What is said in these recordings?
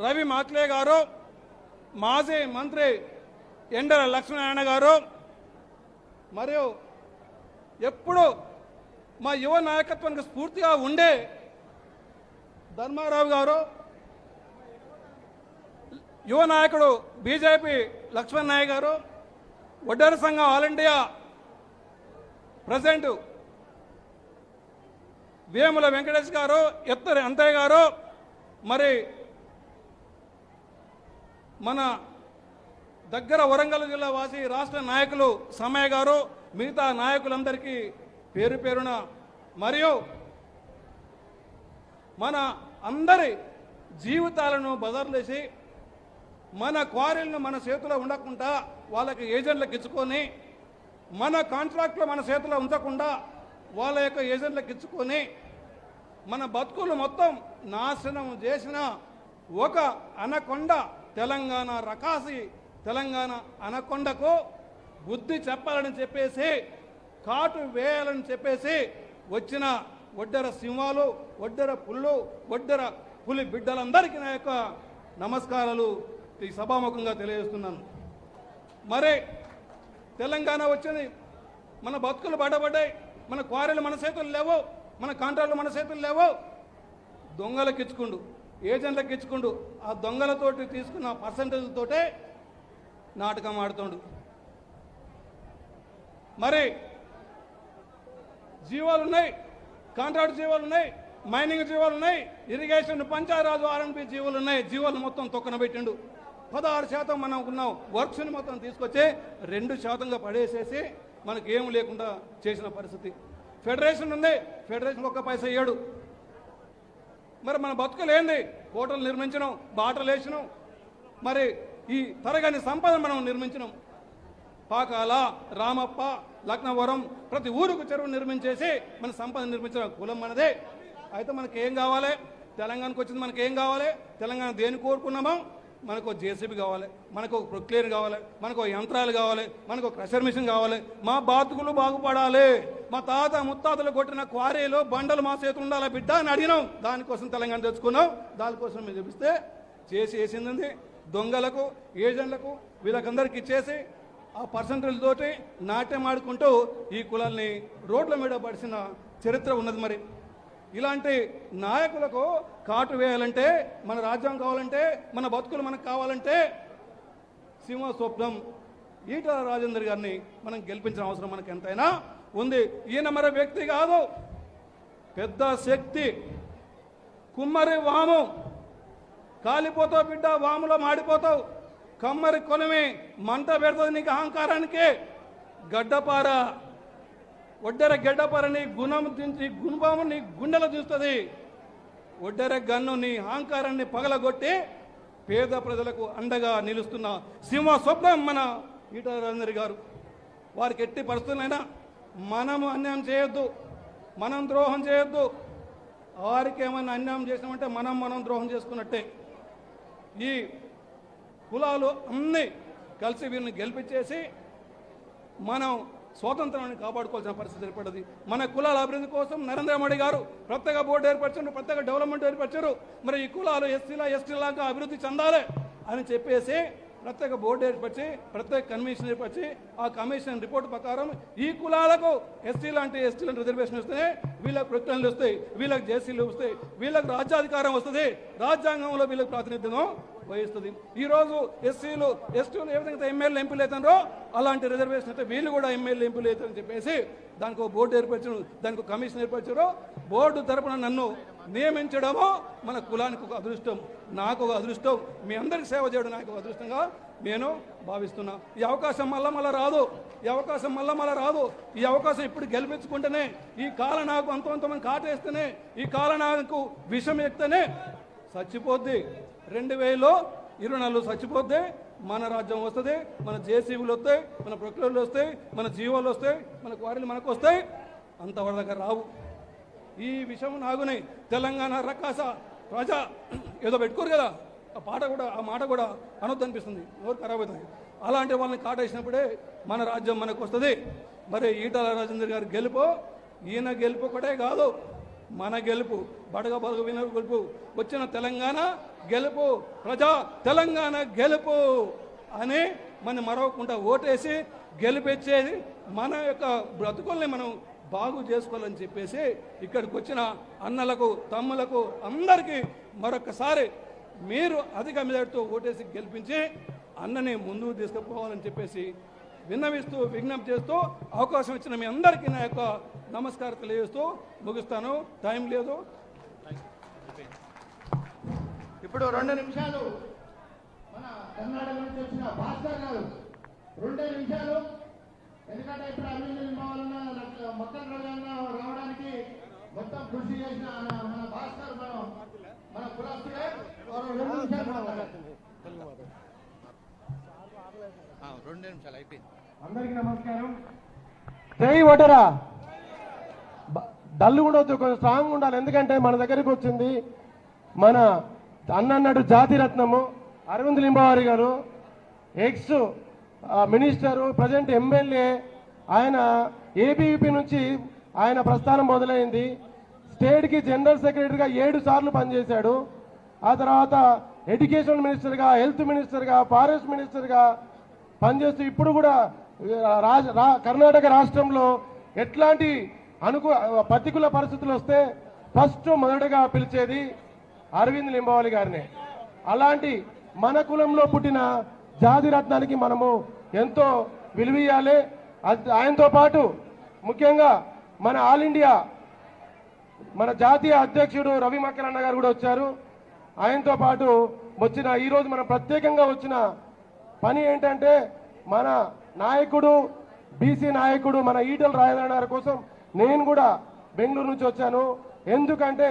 రవి మాక్లే గారు, మాజీ మంత్రి ఎండల లక్ష్మీనారాయణ గారు, మరియు ఎప్పుడు మా యువ నాయకత్వానికి స్ఫూర్తిగా ఉండే ధర్మారావు గారు, యువ నాయకుడు బీజేపీ లక్ష్మణ్ నాయక్ గారు, వడ్డేర సంఘం all India president Vemula Venkatesh గారు, ఎత్తరి అంతయ్య గారు, మరి మన దగ్గర వరంగల్ జిల్లా వాసి రాష్ట్ర నాయకులు సమయ్య గారు, మిగతా నాయకులందరికీ పేరు పేరున, మరియు మన అందరి జీవితాలను బజార్లేసి మన క్వారీలను మన చేతిలో ఉండకుండా వాళ్ళకి ఏజెంట్లకు ఇచ్చుకొని, మన కాంట్రాక్ట్లో మన చేతిలో ఉంచకుండా వాళ్ళ యొక్క ఏజెంట్లకు ఇచ్చుకొని మన బతుకులు మొత్తం నాశనం చేసిన ఒక అనకొండ తెలంగాణ రకాసి తెలంగాణ అనకొండకు బుద్ధి చెప్పాలని చెప్పేసి, కాటు వేయాలని చెప్పేసి వచ్చిన వడ్డెర సింహాలు, వడ్డెర పుల్లు, వడ్డెర పులి బిడ్డలందరికీ నా యొక్క నమస్కారాలు ఈ సభాముఖంగా తెలియజేస్తున్నాను. మరి తెలంగాణ వచ్చింది, మన బతుకులు బయటపడ్డాయి, మన క్వారీలు మన చేతులు లేవు, మన కాంట్రాక్టులు మన చేతులు లేవు. దొంగలకు ఇచ్చుకుండు, ఏజెంట్లకు ఇచ్చుకుండు, ఆ దొంగలతోటి తీసుకున్న పర్సంటేజ్తోటే నాటకం ఆడుతుండు. మరి జీవాలు ఉన్నాయి, కాంట్రాక్ట్ జీవాలు ఉన్నాయి, మైనింగ్ జీవాలు ఉన్నాయి, ఇరిగేషన్ పంచాయరాజు ఆర్ఎన్బి జీవులు ఉన్నాయి. జీవాలు మొత్తం తొక్కన పెట్టిండు. 16% మనం ఉన్నాం వర్క్స్ని మొత్తం తీసుకొచ్చి 2%గా పడేసేసి మనకి ఏం లేకుండా చేసిన పరిస్థితి. ఫెడరేషన్ ఉంది, ఫెడరేషన్ ఒక్క పైసా ఇయ్యాడు. మరి మన బతుకులు ఏంది? కోటలు నిర్మించడం, బాటలు వేసినాం, మరి ఈ తరగని సంపద మనం నిర్మించినాం. పాకాల, రామప్ప, లక్నవరం, ప్రతి ఊరుకు చెరువు నిర్మించేసి మన సంపద నిర్మించిన కులం మనదే. అయితే మనకి ఏం కావాలి? తెలంగాణకు వచ్చింది మనకి ఏం కావాలి? తెలంగాణ దేని కోరుకున్నామో, మనకు జేసీబీ కావాలి, మనకు ప్రొక్లేర్ కావాలి, మనకు యంత్రాలు కావాలి, మనకు క్రషర్ మిషన్ కావాలి. మా బాతుకులు బాగుపడాలి, మా తాత ముత్తాతలు కొట్టిన క్వారీలు బండలు మా చేతులు ఉండాలి బిడ్డ అని అడిగినాం. దానికోసం తెలంగాణ తెచ్చుకున్నాం. దానికోసం మీరు చూపిస్తే వేసింది దొంగలకు, ఏజెంట్లకు, వీళ్ళకందరికి ఇచ్చేసి ఆ పర్సంటేజ్ తోటి నాట్యం ఆడుకుంటూ ఈ కులాల్ని రోడ్ల మీద పడిసిన చరిత్ర ఉన్నది. మరి ఇలాంటి నాయకులకు కాటు వేయాలంటే, మన రాజ్యం కావాలంటే, మన బతుకులు మనకు కావాలంటే సింహ స్వప్నం ఈటల రాజేందర్ గారిని మనం గెలిపించిన అవసరం మనకు ఎంతైనా ఉంది. ఈయన మరి వ్యక్తి కాదు, పెద్ద శక్తి. కుమ్మరి వాము, కాలిపోతావు బిడ్డ, వాములో మాడిపోతావు. కమ్మరి కొలిమి మంట పెడుతుంది నీకు అహంకారానికి. గడ్డపార, ఒడ్డెర గడ్డపార నీ గుణం దించి గుణభావం నీ గుండెలో చూస్తుంది. ఒడ్డెర గన్ను నీ అహంకారాన్ని పగలగొట్టి పేద ప్రజలకు అండగా నిలుస్తున్న సింహ స్వప్నం మన ఈటల రాజేందర్ గారు. వారికి ఎట్టి పరిస్థితులైనా మనము అన్యాయం చేయొద్దు, మనం ద్రోహం చేయొద్దు. వారికి ఏమైనా అన్యాయం చేసినామంటే మనం ద్రోహం చేసుకున్నట్టే. ఈ కులాలు అన్నీ కలిసి వీరిని గెలిపించేసి మనం స్వాతంత్రాన్ని కాపాడుకోవాల్సిన పరిస్థితి ఏర్పడింది. మన కులాల అభివృద్ధి కోసం నరేంద్ర మోడీ గారు ప్రత్యేక బోర్డు ఏర్పరిచారు, ప్రత్యేక డెవలప్మెంట్ ఏర్పరిచారు. మరి ఈ కులాలు ఎస్టీలాగా అభివృద్ధి చెందాలి అని చెప్పేసి ప్రత్యేక బోర్డు ఏర్పరిచి, ప్రత్యేక కమిషన్ ఏర్పరిచి, ఆ కమిషన్ రిపోర్ట్ ప్రకారం ఈ కులాలకు ఎస్టీ లాంటి రిజర్వేషన్ వస్తే వీళ్ళకి ప్రకటనలు వస్తాయి, వీళ్ళకి జేసీలు వస్తాయి, వీళ్ళకి రాజ్యాధికారం వస్తుంది, రాజ్యాంగంలో వీళ్ళకి ప్రాతినిధ్యం వహిస్తుంది. ఈరోజు ఎస్సీలు ఎస్టీలు ఏ విధంగా ఎమ్మెల్యే ఎంపీలు అవుతారో అలాంటి రిజర్వేషన్ అయితే వీళ్ళు కూడా ఎమ్మెల్యే ఎంపీలు అవుతారని చెప్పేసి దానికి ఒక బోర్డు ఏర్పరిచారు, దానికి ఒక కమిషన్ ఏర్పరిచారు. బోర్డు తరపున నన్ను నియమించడము మన కులానికి ఒక అదృష్టం, నాకు ఒక అదృష్టం, మీ అందరికి సేవ చేయడం నాకు ఒక అదృష్టంగా నేను భావిస్తున్నా. ఈ అవకాశం మళ్ళా రాదు, ఈ అవకాశం మళ్ళా రాదు. ఈ అవకాశం ఇప్పుడు గెలిపించుకుంటేనే, ఈ కాల నాకు అంతమంది కాటేస్తేనే, ఈ కాల నాకు విషం ఎక్కితేనే చచ్చిపోద్ది. 2024 చచ్చిపోద్ది. మన రాజ్యం వస్తుంది, మన జేసీబీలు వస్తాయి, మన ప్రొక్లర్లు వస్తాయి, మన జీవోలు వస్తాయి, మన క్వారీలు మనకు వస్తాయి. అంతవరకు దగ్గర రావు. ఈ విషయం నాగునే తెలంగాణ రకాస ప్రజా ఏదో పెట్టుకోరు కదా, ఆ మాట కూడా అనొద్దనిపిస్తుంది, నోరు ఖరాబ్ అవుతుంది. అలాంటి వాళ్ళని కాటేసినప్పుడే మన రాజ్యం మనకు వస్తుంది. మరి ఈటల రాజేందర్ గారి గెలుపు, ఈయన గెలుపు ఒకటే కాదు, మన గెలుపు, బడగ విన గెలుపు. వచ్చిన తెలంగాణ గెలుపు, తెలంగాణ గెలుపు అని మనం మరవకుండా ఓటేసి గెలిపించేది మన యొక్క బ్రతుకుల్ని మనం బాగు చేసుకోవాలని చెప్పేసి ఇక్కడికి వచ్చిన అన్నలకు, తమ్ములకు అందరికీ మరొకసారి మీరు అధిక మెజార్టీతో ఓటేసి గెలిపించి అన్నని ముందుకు తీసుకుపోవాలని చెప్పేసి విన్నవిస్తూ, విజ్ఞప్తి చేస్తూ, అవకాశం ఇచ్చిన మీ అందరికీ నా యొక్క నమస్కారం తెలియజేస్తూ ముగిస్తాను. టైం లేదు. ఇప్పుడు 2 నిమిషాలు మన కర్ణాటక నుంచి వచ్చిన భాస్కర్ గారు 2 నిమిషాలు. ఎందుకంటే ఇప్పుడు అభివృద్ధి నింపాలన్న మొత్తం రోజుల్లో రావడానికి మొత్తం కృషి చేసిన మన భాస్కర్ మన కులస్తులే 2 నిమిషాలు మాట్లాడుతుంది. 2 నిమిషాలు అయిపోయింది. అందరికీ నమస్కారం. జై ఓటరా. డల్లు కూడా కొంచెం స్ట్రాంగ్ ఉండాలి. ఎందుకంటే మన దగ్గరికి వచ్చింది మన అన్నట్టు జాతిరత్నము అరవింద్ లింబావరి గారు, ఎక్స్ మినిస్టరు, ప్రజెంట్ ఎమ్మెల్యే. ఆయన ఏబీవీపీ నుంచి ఆయన ప్రస్థానం మొదలైంది. స్టేట్కి జనరల్ సెక్రటరీగా 7 సార్లు పనిచేశాడు. ఆ తర్వాత ఎడ్యుకేషన్ మినిస్టర్గా, హెల్త్ మినిస్టర్గా, ఫారెస్ట్ మినిస్టర్గా పనిచేస్తూ ఇప్పుడు కూడా కర్ణాటక రాష్ట్రంలో ఎట్లాంటి ప్రతికూల పరిస్థితులు వస్తే ఫస్ట్ మొదటగా పిలిచేది అరవింద్ లింబావలి గారిని. అలాంటి మన కులంలో పుట్టిన జాతిరత్నానికి మనము ఎంతో విలువీయాలి. ఆయనతో పాటు ముఖ్యంగా మన ఆల్ ఇండియా మన జాతీయ అధ్యక్షుడు రవి మక్కలన్న గారు కూడా వచ్చారు. ఆయనతో పాటు వచ్చిన ఈరోజు మనం ప్రత్యేకంగా వచ్చిన పని ఏంటంటే మన నాయకుడు, బీసీ నాయకుడు మన ఈటల రాజేంద్ర గారి కోసం నేను కూడా బెంగళూరు నుంచి వచ్చాను. ఎందుకంటే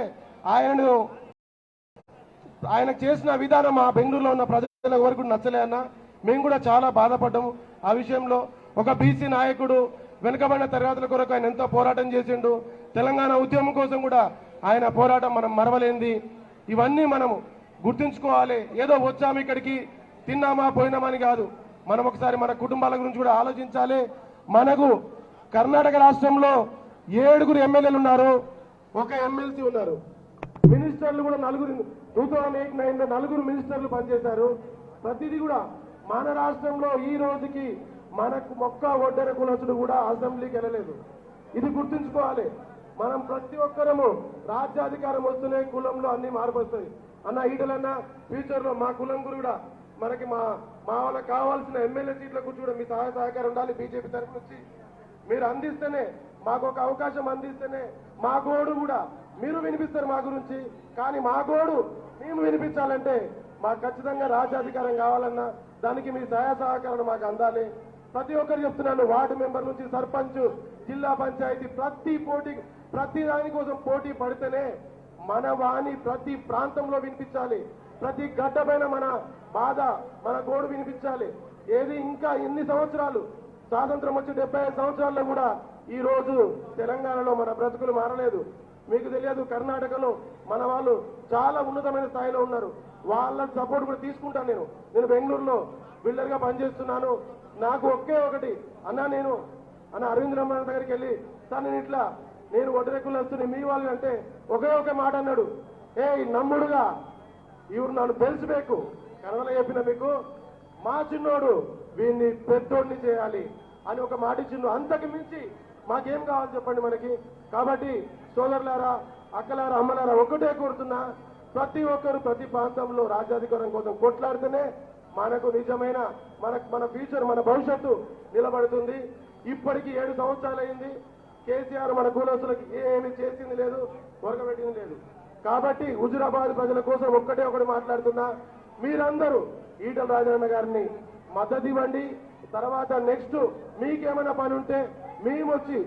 ఆయన చేసిన విధానం ఆ బెంగళూరులో ఉన్న ప్రజల వరకు నచ్చలే అన్న. మేము కూడా చాలా బాధపడ్డాము ఆ విషయంలో. ఒక బీసీ నాయకుడు వెనుకబడిన తరగతుల కొరకు ఆయన ఎంతో పోరాటం చేసిండు. తెలంగాణ ఉద్యమం కోసం కూడా ఆయన పోరాటం మనం మరవలేంది. ఇవన్నీ మనము గుర్తుంచుకోవాలి. ఏదో వచ్చాము ఇక్కడికి తిన్నామా పోయినామని కాదు. మనం ఒకసారి మన కుటుంబాల గురించి కూడా ఆలోచించాలి. మనకు కర్ణాటక రాష్ట్రంలో 7 ఎమ్మెల్యేలు ఉన్నారు, 1 ఎమ్మెల్సీ ఉన్నారు. మినిస్టర్లు కూడా 2008-9లో 4 మినిస్టర్లు పనిచేశారు. ప్రతిదీ కూడా మన రాష్ట్రంలో ఈ రోజుకి మనకు మొక్క ఒడ్డర కులసుడు కూడా అసెంబ్లీకి వెళ్ళలేదు. ఇది గుర్తుంచుకోవాలి. మనం ప్రతి ఒక్కరము రాజ్యాధికారం వస్తూనే కులంలో అన్ని మార్పు వస్తాయి. అన్న ఈటలన్న ఫ్యూచర్ లో మా కులం కూడా మనకి మా వాళ్ళకి కావాల్సిన ఎమ్మెల్యే సీట్లకు కూడా మీ సహాయ సహకారం ఉండాలి. బీజేపీ తరఫు నుంచి మీరు అందిస్తేనే, మాకు ఒక అవకాశం అందిస్తేనే మా గోడు కూడా మీరు వినిపిస్తారు మా గురించి. కానీ మా గోడు మేము వినిపించాలంటే మాకు ఖచ్చితంగా రాజ్యాధికారం కావాలన్నా దానికి మీ సహాయ సహకారం మాకు అందాలి. ప్రతి ఒక్కరు చెప్తున్నాను, వార్డు మెంబర్ నుంచి సర్పంచ్, జిల్లా పంచాయతీ ప్రతి దానికోసం పోటీ పడితేనే మన వాణి ప్రతి ప్రాంతంలో వినిపించాలి. ప్రతి గడ్డ పైన మన బాధ, మన గోడు వినిపించాలి. ఏది ఇంకా ఎన్ని సంవత్సరాలు స్వాతంత్రం వచ్చి 75 సంవత్సరాల్లో కూడా ఈ రోజు తెలంగాణలో మన బ్రతుకులు మారలేదు. మీకు తెలియదు, కర్ణాటకలో మన వాళ్ళు చాలా ఉన్నతమైన స్థాయిలో ఉన్నారు. వాళ్ళ సపోర్ట్ కూడా తీసుకుంటాను. నేను బెంగళూరులో బిల్డర్గా పనిచేస్తున్నాను. నాకు ఒకటి అన్న అరవింద్ రమణ దగ్గరికి వెళ్ళి, సార్ నేను ఒడ్డరెక్కులు వస్తున్నాయి మీ వాళ్ళు అంటే ఒకే మాట అన్నాడు, నమ్ముడుగా ఇವರು నన్ను పెంచಬೇಕು, కన్నడలో చెప్పిన మీకు మా చిన్నోడు వీడిని పెద్దోడిని చేయాలి అని ఒక మాట ఇచ్చిండు. అంతకు మించి మాకేం కావాలి చెప్పండి మనకి. కాబట్టి సోదరులారా, అక్కలారా, అమ్మలారా, ఒకటే కోరుతున్నా, ప్రతి ఒక్కరు ప్రతి ప్రాంతంలో రాజ్యాధికారం కోసం కొట్లాడితేనే మనకు నిజమైన మన ఫ్యూచర్, మన భవిష్యత్తు నిలబడుతుంది. ఇప్పటికీ 7 సంవత్సరాలు అయింది. కేసీఆర్ మన కులస్తులకు ఏమి చేసింది లేదు, కొరకబెట్టింది లేదు. కాబట్టి హుజురాబాద్ ప్రజల కోసం ఒకటి మాట్లాడుతున్నా, మీరందరూ ఈటల రాజేంద్ర గారిని మద్దతు ఇవ్వండి. తర్వాత నెక్స్ట్ మీకేమైనా పని ఉంటే మేము వచ్చి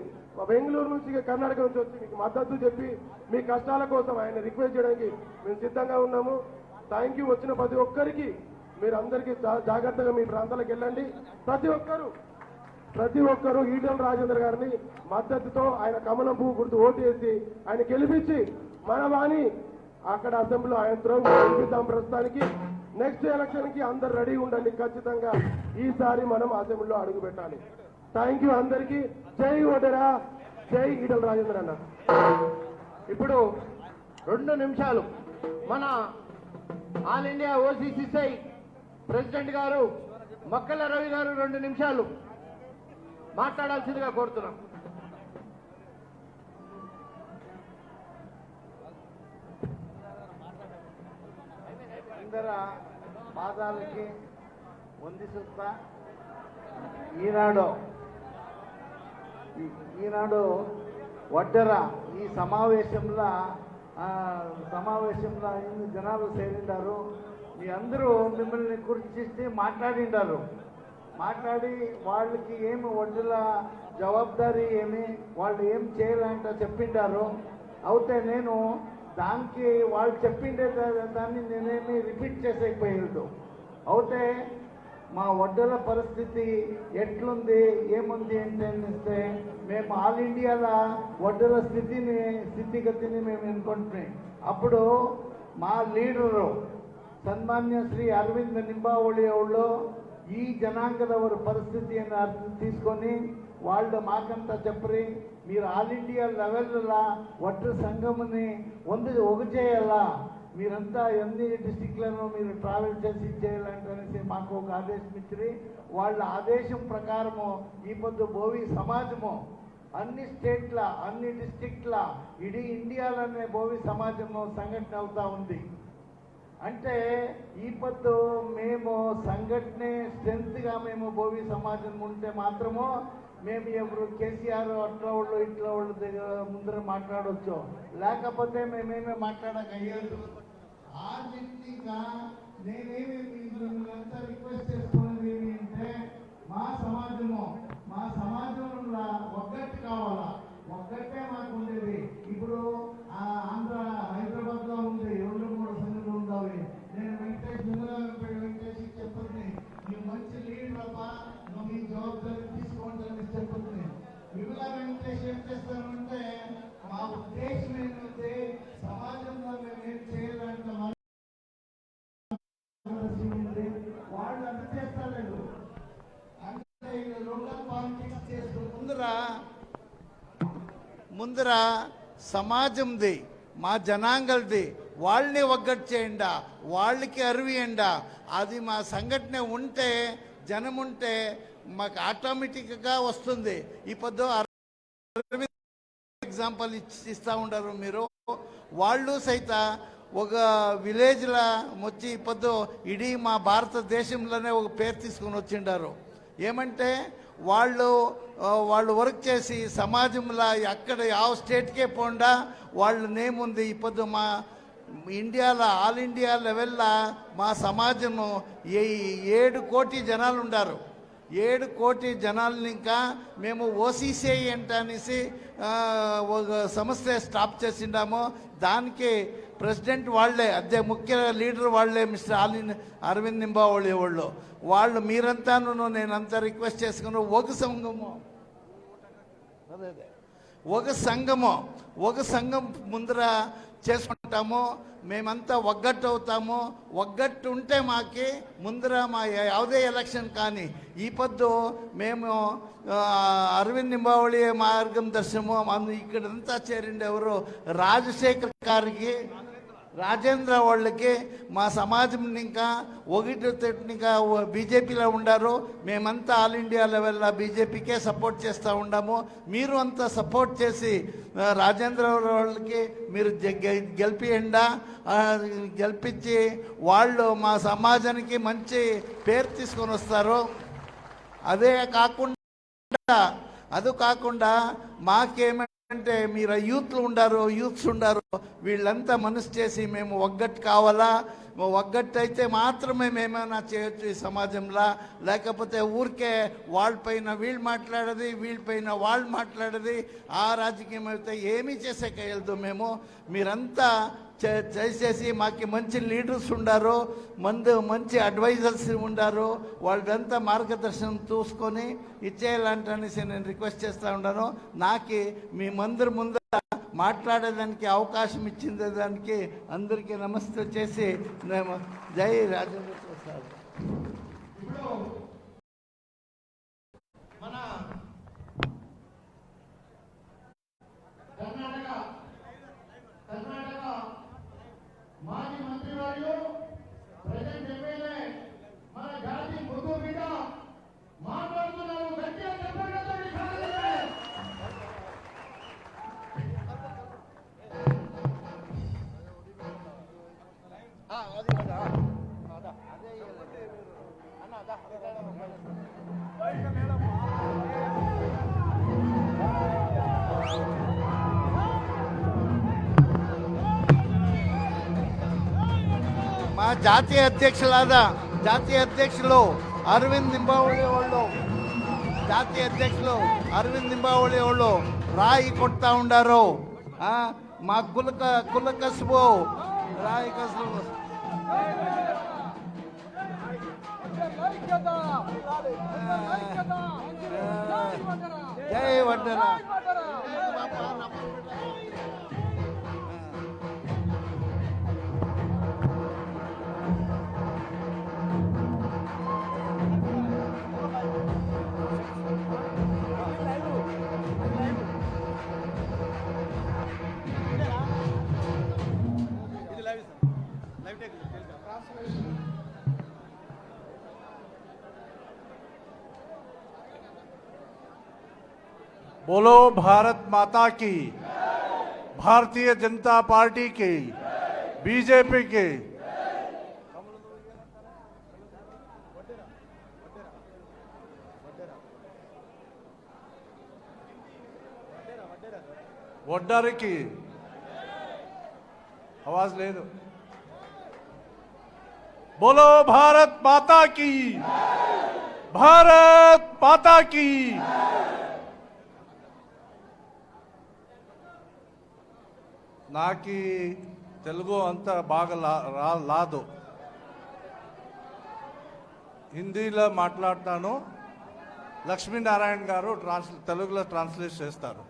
బెంగళూరు నుంచి, కర్ణాటక నుంచి వచ్చి మీకు మద్దతు చెప్పి మీ కష్టాల కోసం ఆయన రిక్వెస్ట్ చేయడానికి మేము సిద్ధంగా ఉన్నాము. Thank you. వచ్చిన ప్రతి ఒక్కరికి మీరందరికీ జాగ్రత్తగా మీ ప్రాంతాలకు వెళ్ళండి. ప్రతి ఒక్కరూ ఈటల రాజేంద్ర గారిని మద్దతుతో ఆయన కమలం పువ్వు గుర్తు ఓటు వేసి ఆయన గెలిపించి మన వాణి అక్కడ అసెంబ్లీలో ఆయనతో గెలిపిద్దాం. ప్రస్తుతానికి నెక్స్ట్ ఎలక్షన్ కి అందరు రెడీ ఉండండి. ఖచ్చితంగా ఈసారి మనం అసెంబ్లీలో అడుగు పెట్టాలి. థ్యాంక్ యూ అందరికీ. జై ఓటరా, జై ఈటల రాజేంద్ర అన్న. ఇప్పుడు 2 నిమిషాలు మన ఆల్ ఇండియా ఓసీసీఐ ప్రెసిడెంట్ గారు మొక్కల రవి గారు 2 నిమిషాలు మాట్లాడాల్సిందిగా కోరుతున్నాం. అందర పాదాలకి వందిస్తా. ఈనాడు వడ్డెర ఈ సమావేశంలో జనాలు చేరిండారు. మీ అందరూ మిమ్మల్ని గురించి మాట్లాడిండారు. మాట్లాడి వాళ్ళకి ఏమి వడ్డెల జవాబారి ఏమి వాళ్ళు ఏం చేయాలంట చెప్పిండారు. అయితే నేను దానికి వాళ్ళు చెప్పిండే దాన్ని నేనేమి రిపీట్ చేసేకపోయాడు. అయితే మా వడ్డెల పరిస్థితి ఎట్లుంది ఏముంది అంటే మేము ఆల్ ఇండియాలో వడ్డెల స్థితిగతిని మేము ఎన్నుకుంటున్నాం. అప్పుడు మా లీడరు సన్మాన్య శ్రీ అరవింద్ నింబావళి వాళ్ళు ఈ జనాంగదవರ పరిస్థితిಯನ್ನು అర్థం తీసుకొని వాళ్ళు మాకంతా చెప్పరి మీరు ఆల్ ఇండియా లెవెల్లో వడ్డెర సంఘముని ఒక చేయాలా, మీరంతా ఎన్ని డిస్టిక్లను మీరు ట్రావెల్ చేసి చేయాలంటే మాకు ఒక ఆదేశం ఇచ్చి వాళ్ళ ఆదేశం ప్రకారము ఈ పొద్దు భోవి సమాజము అన్ని స్టేట్ల అన్ని డిస్టిక్ల ఇడీ ఇండియాలోనే భోవి సమాజము సంఘటన అవుతా ఉంది. అంటే ఈ పొద్దు మేము సంఘటనే స్ట్రెంత్గా మేము భోవి సమాజం ఉంటే మాత్రము మేము ఎవరు కేసీఆర్ అట్లా వాళ్ళు ఇట్లా వాళ్ళ దగ్గర ముందర మాట్లాడవచ్చు, లేకపోతే మేమేమే మాట్లాడగయ్యారు. ఆ వ్యక్తిగా నేనేమి మీరంతా రిక్వెస్ట్ చేసుకున్నది ఏమి అంటే మా సమాజంలో ఒక్కటి కావాలా, ఒక్కటే మాకు ఉండేది. ఇప్పుడు ఆంధ్ర హైదరాబాద్లో ఉంది 2-3 సంఘటనలు ఉండాలి. నేను వెంకటేష్ చెప్పండి, ನೀವು మంచి లీడర్ అప్ప, నువ్వు మీ జవాబారి తీసుకోండి అని చెప్పండి. విమలా వెంకటేష్ ఏం చేస్తారంటే మా ఉద్దేశం ఏంటంటే సమాజంలో మేము ఏం చేయాలంటే వాళ్ళు అంత చేస్తలేదు. అంటే లోకల్ పాలిటిక్స్ చేస్తూ ముందర సమాజంది మా జనాంగల్ది వాళ్ళని ఒగ్గట్టు చేయండా, వాళ్ళకి అరివియండా. అది మా సంఘటన ఉంటే జనం ఉంటే మాకు ఆటోమేటిక్గా వస్తుంది. ఈ పొద్దు ఎగ్జాంపుల్ ఇస్తూ ఉండరు మీరు. వాళ్ళు సైత ఒక విలేజ్లో వచ్చి పొద్దు ఇడీ మా భారతదేశంలోనే ఒక పేరు తీసుకుని వచ్చిండారు. ఏమంటే వాళ్ళు వర్క్ చేసి సమాజంలో ఎక్కడ ಯಾವ స్టేట్కే పోండా వాళ్ళ నేమ్ ఉంది. ఈ పొద్దు మా ఇండియాలో ఆల్ ఇండియా లెవెల్లో మా సమాజము 7 కోటి జనాలు ఉండారు. 7 కోటి జనాలని ఇంకా మేము ఓసీసీఐ అనేసి ఒక సంస్థ స్టాప్ చేసిండాము. దానికి ప్రెసిడెంట్ వాళ్ళే, అదే ముఖ్య లీడర్ వాళ్ళే, మిస్టర్ అరవింద్ నింబావళి వాళ్ళు మీరంతాను నేనంతా రిక్వెస్ట్ చేసుకుని ఒక సంఘం ముందర చేసుకుంటాము. మేమంతా ఒగ్గట్టు అవుతాము. ఒగ్గట్టు ఉంటే మాకి ముందర మా ಯಾವುದೇ ఎలక్షన్ కానీ ఈ పొద్దు మేము అరవింద్ నింబావళి మార్గదర్శనము ఇక్కడంతా చేరిండి ఎవరు రాజశేఖర్ గారికి రాజేంద్ర వాళ్ళకి మా సమాజం ఇంకా ఇంకా బీజేపీలో ఉండారు. మేమంతా ఆల్ ఇండియా లెవెల్లో బీజేపీకే సపోర్ట్ చేస్తూ ఉన్నాము. మీరు అంతా సపోర్ట్ చేసి రాజేంద్ర వాళ్ళకి మీరు గెలిపించి వాళ్ళు మా సమాజానికి మంచి పేరు తీసుకొని వస్తారు. అది కాకుండా మాకేమంటే మీరు యూత్స్ ఉండారు వీళ్ళంతా మనసు చేసి మేము ఒగ్గట్టు కావాలా, ఒగ్గట్టు అయితే మాత్రమే మేమైనా చేయొచ్చు ఈ సమాజంలో. లేకపోతే ఊరికే వాళ్ళపైన వీళ్ళు మాట్లాడేది, వీళ్ళపైన వాళ్ళు మాట్లాడేది, ఆ రాజకీయం అయితే ఏమీ చేసేకెళ్ళదు. మీరంతా చేసేసి మాకు మంచి లీడర్స్ ఉండారు, మంచి అడ్వైజర్స్ ఉండారు, వాళ్ళంతా మార్గదర్శనం చూసుకొని ఇచ్చేయాలంటనేసి నేను రిక్వెస్ట్ చేస్తూ ఉన్నాను. నాకు మీ మందరి ముందర మాట్లాడేదానికి అవకాశం ఇచ్చింది దానికి అందరికీ నమస్తే చేసి నేను జై రాజేంద్ర ప్రసాద్. మన కర్ణాటక మాజీ మంత్రివర్యులు మా జాతీయ అధ్యక్షులు అరవింద్ నింబావళి వాళ్ళు రాయి కొడతా ఉండారు. మా కుల కసుబు రాయి కసుబు జై వడ్డరా. बोलो भारत माता की, भारतीय जनता पार्टी की, बीजेपी की। वड्डर की आवाज ले दो। बोलो भारत माता की, भारत माता की। నాకి తెలుగు అంత బాగా రాదు, హిందీలో మాట్లాడతాను. లక్ష్మీనారాయణ గారు తెలుగులో ట్రాన్స్లేట్ చేస్తారు.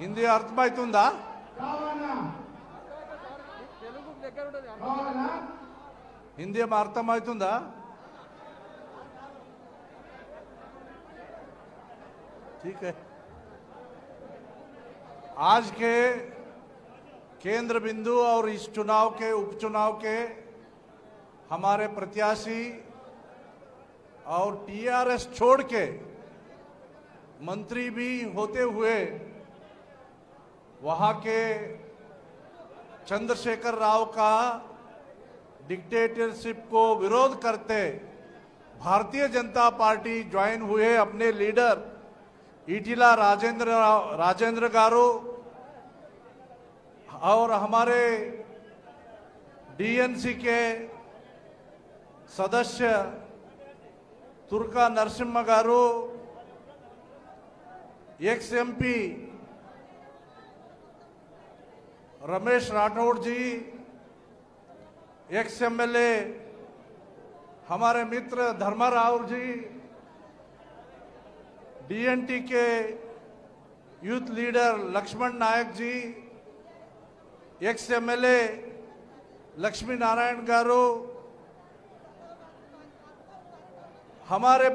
హిందీ అర్థమవుతుందా? హిందీ అర్థమవుతుందా? ठीक है। आज के केंद्र बिंदु और इस चुनाव के उपचुनाव के हमारे प्रत्याशी और टीआरएस छोड़ के मंत्री भी होते हुए वहां के चंद्रशेखर राव का डिक्टेटरशिप को विरोध करते भारतीय जनता पार्टी ज्वाइन हुए अपने लीडर ईटिला राजेंद्र गारू और हमारे डीएनसी के सदस्य तुर्का नरसिम्हा गारू, एक्स एमपी रमेश राठौड़ जी, एक्स एमएलए हमारे मित्र धर्माराव जी, डीएनटी के यूथ लीडर लक्ष्मण नायक जी, एक्स एमएलए लक्ष्मी नारायण गारू, हमारे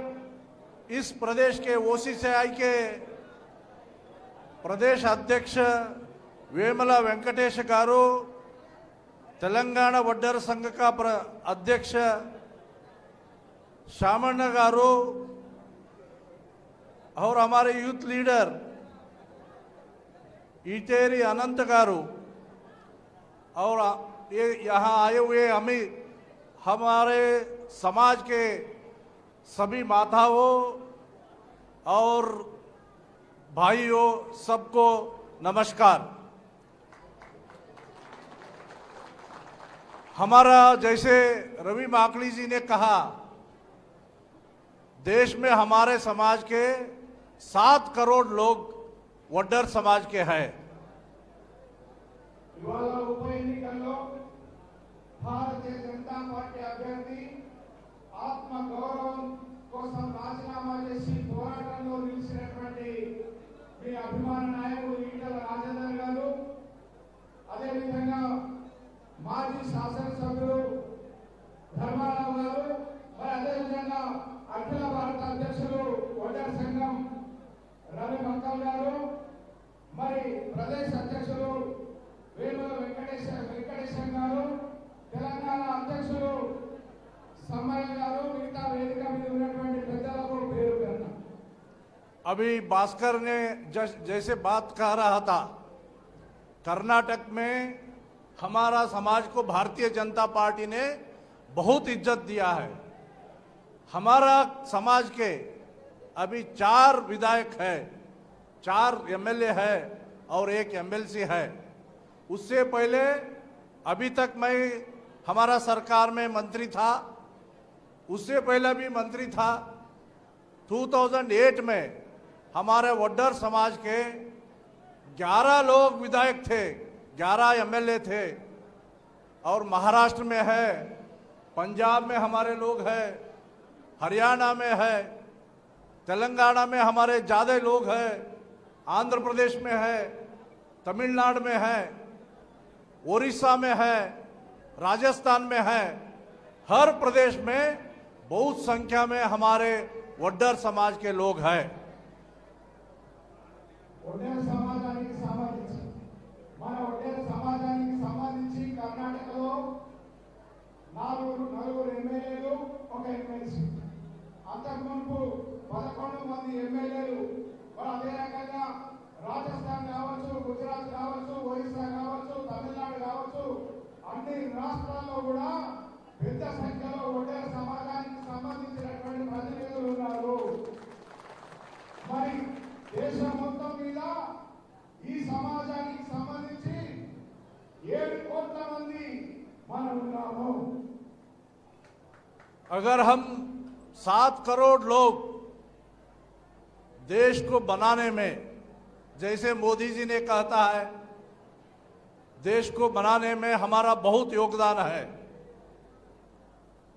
इस प्रदेश के ओसीसीआई के प्रदेश अध्यक्ष वेमला वेंकटेश गारू, तेलंगाना वड्डर संघ का अध्यक्ष शामಣ್ಣ गारू और हमारे यूथ लीडर ईटेरी अनंत गारू और ये यहाँ आए हुए हमारे समाज के सभी माताओं और भाइयों, सबको नमस्कार। हमारा जैसे रवि माकड़ी जी ने कहा, देश में हमारे समाज के 7 करोड़ लोग वड्डर समाज के हैं। ఉప ఎన్నికల్లో భారతీయ జనతా పార్టీ అభ్యర్థి ఆత్మ గౌరవం కోసం రాజీనామా చేసి పోరాటంలో నిలిచినటువంటి మీ అభిమాన నాయకుడు ఈటల రాజేందర్ గారు, అదేవిధంగా మాజీ శాసనసభ్యులు ధర్మారావు గారు, మరి అదేవిధంగా అఖిల భారత అధ్యక్షులు వడ్డర్ సంఘం రవి మక్కల్ గారు, మరి ప్రదేశ్ అధ్యక్షులు వేముల వెంకటేశం గారు, తెలంగాణ అధ్యక్షులు సమ్మయ్య గారు, మిగతా వేదిక మీద ఉన్నటువంటి పెద్దలకు పేరు పెడతాం। अभी भास्कर ने जैसे बात कह रहा था, कर्नाटक में हमारा समाज को भारतीय जनता पार्टी ने बहुत इज्जत दिया है। हमारा समाज के अभी 4 विधायक है, 4 एमएलए है और 1 एमएलसी है। उससे पहले अभी तक मैं हमारा सरकार में मंत्री था, उससे पहले भी मंत्री था। 2008 में हमारे वड्डर समाज के 11 लोग विधायक थे, 11 एमएलए थे। और महाराष्ट्र में है, पंजाब में हमारे लोग हैं, हरियाणा में है, तेलंगाना में हमारे ज़्यादा लोग हैं, आंध्र प्रदेश में है, तमिलनाडु में है, उड़ीसा में है, राजस्थान में है। हर प्रदेश में बहुत संख्या में हमारे वड्डर समाज के लोग हैं। ఒడ్డేర సమాజానికి సంబంధించి మన ఒడ్డేర సమాజానికి సంబంధించి కర్ణాటకలో నలుగురు ఎమ్మెల్యేలు, 1 ఎమ్మెల్సీ. అంతకుముందు 11 మంది ఎమ్మెల్యేలు. అదే రకంగా రాజస్థాన్ కావచ్చు, గుజరాత్ కావచ్చు, ఒరిస్సా కావచ్చు, తమిళనాడు కావచ్చు, అన్ని రాష్ట్రాల్లో కూడా పెద్ద సంఖ్యలో ఒడ్డేర సమాజానికి సంబంధించినటువంటి ప్రతినిధులు ఉన్నారు. మరి దేశం మొత్తం మీద ఈ సమాజానికి సంబంధించి 7 కోట్ల మంది మనం ఉన్నాము. अगर हम 7 करोड़ लोग देश को बनाने में, जैसे मोदी जी ने कहता है, देश को बनाने में हमारा बहुत योगदान है।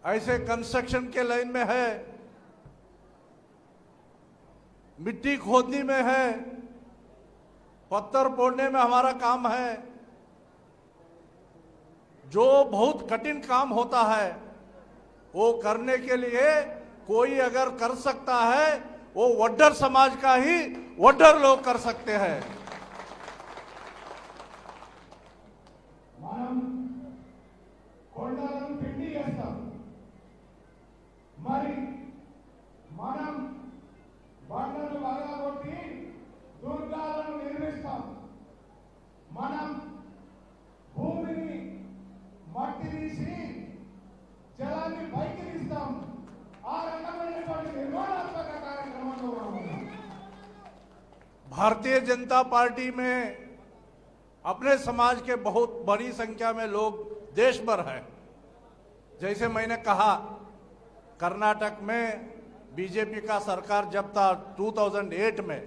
ऐसे कंस्ट्रक्शन के लाइन में है, मिट्टी खोदने में है, पत्थर फोड़ने में हमारा काम है। जो बहुत कठिन काम होता है वो करने के लिए कोई अगर कर सकता है, वो वड्डर समाज का ही वड्डर लोग कर सकते हैं। మనం కొండలను పిండి చేస్తాం, మరి మనం బండను పగలగొట్టి దుర్గాలను నిర్మిస్తాం. మనం భూమిని మట్టి తీసి జలాన్ని పైకి తీస్తాం. ఆ రకమైనటువంటి నిర్మాణాత్మక కార్యక్రమంలో ఉన్నాం. भारतीय जनता पार्टी में अपने समाज के बहुत बड़ी संख्या में लोग देश भर हैं। जैसे मैंने कहा, कर्नाटक में बीजेपी का सरकार जब था 2008 में,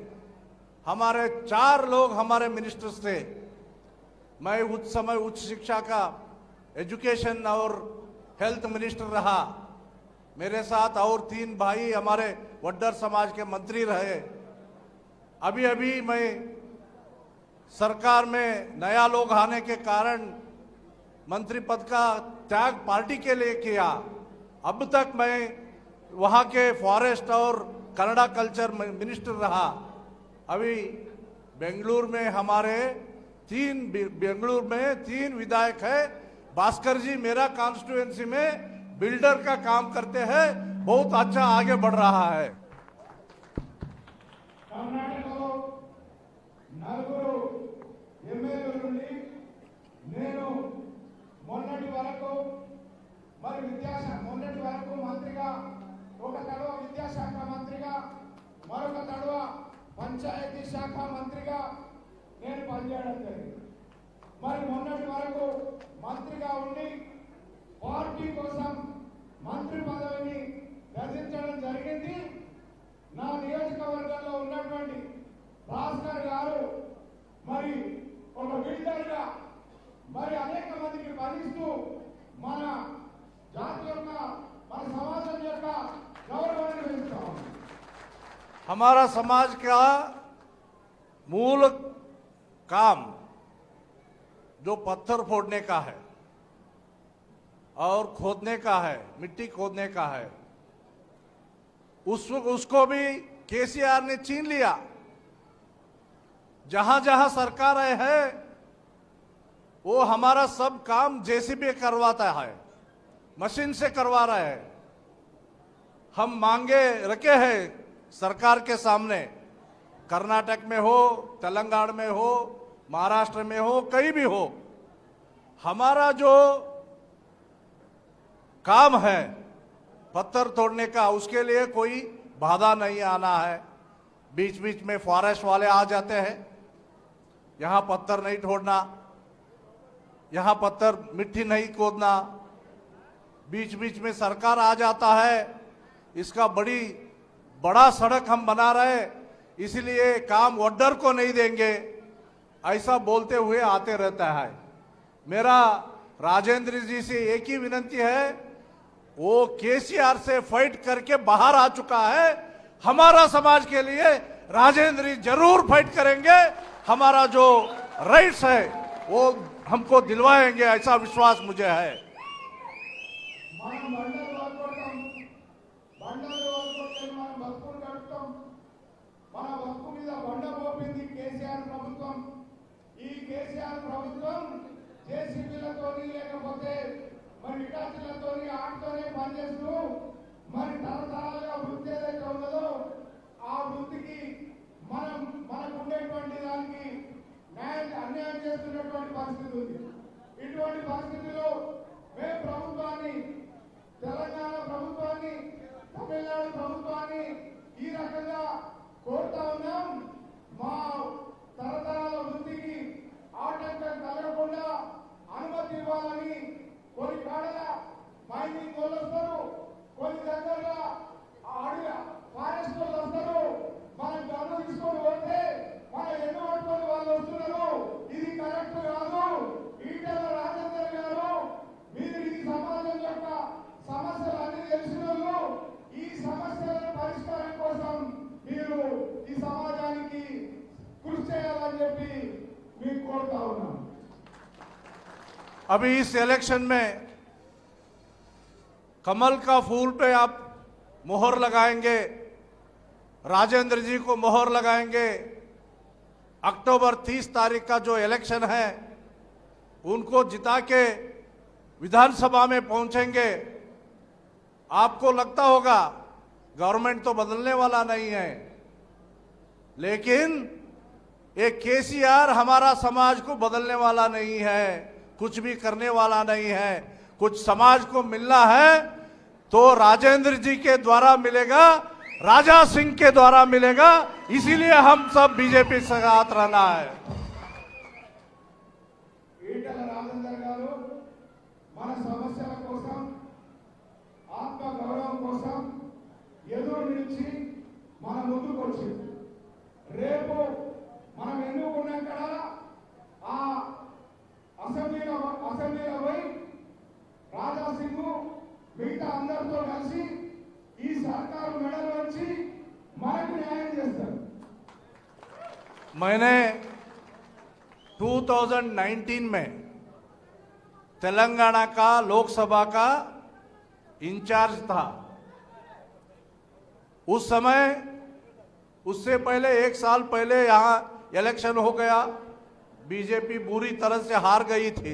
हमारे 4 लोग हमारे मिनिस्टर्स थे। मैं उस समय उच्च शिक्षा का एजुकेशन और हेल्थ मिनिस्टर रहा। मेरे साथ और 3 भाई हमारे वड्डर समाज के मंत्री रहे। अभी अभी मैं सरकार में नया लोग आने के कारण मंत्री पद का त्याग पार्टी के लिए किया। अब तक मैं वहाँ के फॉरेस्ट और कन्नड़ा कल्चर मिनिस्टर रहा। अभी बेंगलुरु में हमारे 3 विधायक है। भास्कर जी मेरा कॉन्स्टिट्यूएंसी में बिल्डर का काम करते हैं, बहुत अच्छा आगे बढ़ रहा है। కర్ణాటకలో 4 ఎమ్మెల్యేల నుండి నేను మొన్నటి వరకు మంత్రిగా, ఒక తడవ విద్యాశాఖ మంత్రిగా, మరొక తడవ పంచాయతీ శాఖ మంత్రిగా నేను పనిచేయడం జరిగింది. మరి మొన్నటి వరకు మంత్రిగా ఉండి పార్టీ కోసం మంత్రి పదవిని త్యజించడం జరిగింది. నా నియోజకవర్గంలో ఉన్నటువంటి భాస్కర్ గారు మరి ఒక బిల్డర్గా మరి అనేక మందికి పనిస్తూ మన జాతి యొక్క, మన సమాజం యొక్క గౌరవాన్ని పెంచుతాం. हमारा समाज का मूल काम जो पत्थर फोड़ने का है और खोदने का है, मिट्टी खोदने का है, उसको भी केसीआर ने छीन लिया। जहां जहां सरकार है वो हमारा सब काम जेसीबी करवाता है, मशीन से करवा रहा है। हम मांगे रखे हैं सरकार के सामने, कर्नाटक में हो, तेलंगाना में हो, महाराष्ट्र में हो, कहीं भी हो, हमारा जो काम है पत्थर तोड़ने का, उसके लिए कोई बाधा नहीं आना है। बीच बीच में फॉरेस्ट वाले आ जाते हैं, यहां पत्थर नहीं तोड़ना, यहां पत्थर मिट्टी नहीं खोदना। बीच बीच में सरकार आ जाता है, इसका बड़ा सड़क हम बना रहे, इसलिए काम ऑर्डर को नहीं देंगे, ऐसा बोलते हुए आते रहता है। मेरा राजेंद्र जी से एक ही विनती है, वो केसीआर से फाइट करके बाहर आ चुका है। हमारा समाज के लिए राजेंद्र जी जरूर फाइट करेंगे, हमारा जो राइट्स है वो हमको दिलवाएंगे, ऐसा विश्वास मुझे है। మనం బండలు వాడుకుంటాం, బండలు వాడుకుంటే మనం బతుకులు గడుపుతాం. మన బతుకు మీద బండ మోపింది కేసీఆర్ ప్రభుత్వం. ఈ కేసీఆర్ ప్రభుత్వం జేసీబీలతోని లేకపోతే మరి ఇటాచీలతోని ఆటతోనే పనిచేస్తూ మరి తరతరాలుగా వృత్తి ఏదైతే ఉన్నదో ఆ వృత్తికి మనకు ఉండేటువంటి దానికి అన్యాయం చేస్తున్నటువంటి పరిస్థితి ఉంది. ఇటువంటి పరిస్థితిలో మేము ప్రభుత్వాన్ని, తెలంగాణ ప్రభుత్వాన్ని, తమిళనాడు ప్రభుత్వాన్ని ఈ రకంగా కోరుతా ఉన్నాం. మా తరతరాల వృత్తికి ఆటంకం కలగకుండా అనుమతి ఇవ్వాలని. కొన్ని కాడల మైనింగ్ వాళ్ళు వస్తారు, కొన్ని దగ్గరగా అడవి ఫారెస్ట్ వాళ్ళు వస్తారు. మనం గన్ను తీసుకొని పోతే మన ఎన్ను పట్టుకొని వాళ్ళు వస్తున్నారు. ఇది కరెక్ట్ కాదు. ఈటెల రాజేందర్ గారు, మీరు ఈ సమాజం యొక్క సమస్యలు అన్ని తెలిసిన వాళ్ళు, ఈ సమస్యల పరిష్కారం కోసం మీరు ఈ సమాజానికి కృషి చేయాలని చెప్పి మీకు కోరుతా ఉన్నాం. अभी इस इलेक्शन में कमल का फूल पे आप मोहर लगाएंगे, राजेंद्र जी को मोहर लगाएंगे। अक्टूबर 30 तारीख का जो इलेक्शन है उनको जिता के विधानसभा में पहुंचेंगे। आपको लगता होगा गवर्नमेंट तो बदलने वाला नहीं है, लेकिन एक केसीआर हमारा समाज को बदलने वाला नहीं है, कुछ भी करने वाला नहीं है। कुछ समाज को मिलना है तो राजेंद्र जी के द्वारा मिलेगा, राजा सिंह के द्वारा मिलेगा। इसीलिए हम सब बीजेपी से साथ रहना है। ఈటెల రాజేందర్ గారు మన సమస్యల కోసం, ఆత్మ గౌరవం కోసం ఎదురు నిలిచి మన ముందుకు వచ్చింది. రేపు మనం ఎన్నుకున్నాక ఆ అసెంబ్లీలో పోయి రాజా సింగ్ మిగతా అందరితో కలిసి ఈ సర్కారు మెడలు వచ్చి మనకు న్యాయం చేస్తారు. मैंने 2019 में तेलंगाना का लोकसभा का इंचार्ज था। उस समय, उससे पहले 1 साल पहले यहां इलेक्शन हो गया, बीजेपी बुरी तरह से हार गई थी।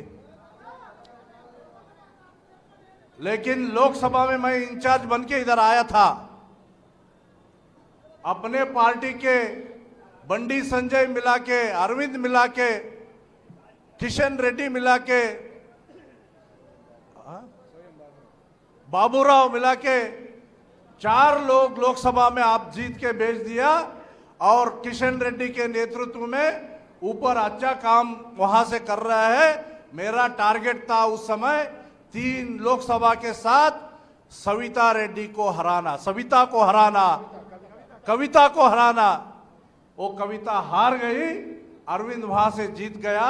लेकिन लोकसभा में मैं इंचार्ज बन के इधर आया था। अपने पार्टी के बंडी संजय मिला के, अरविंद मिला के, किशन रेड्डी मिला के, बाबूराव मिला के 4 लोग लोकसभा में आप जीत के भेज दिया। और किशन रेड्डी के नेतृत्व में ऊपर अच्छा काम वहां से कर रहा है। मेरा टारगेट था उस समय 3 लोकसभा के साथ सविता रेड्डी को हराना, कविता को हराना। वो कविता हार गई, अरविंद वहां से जीत गया।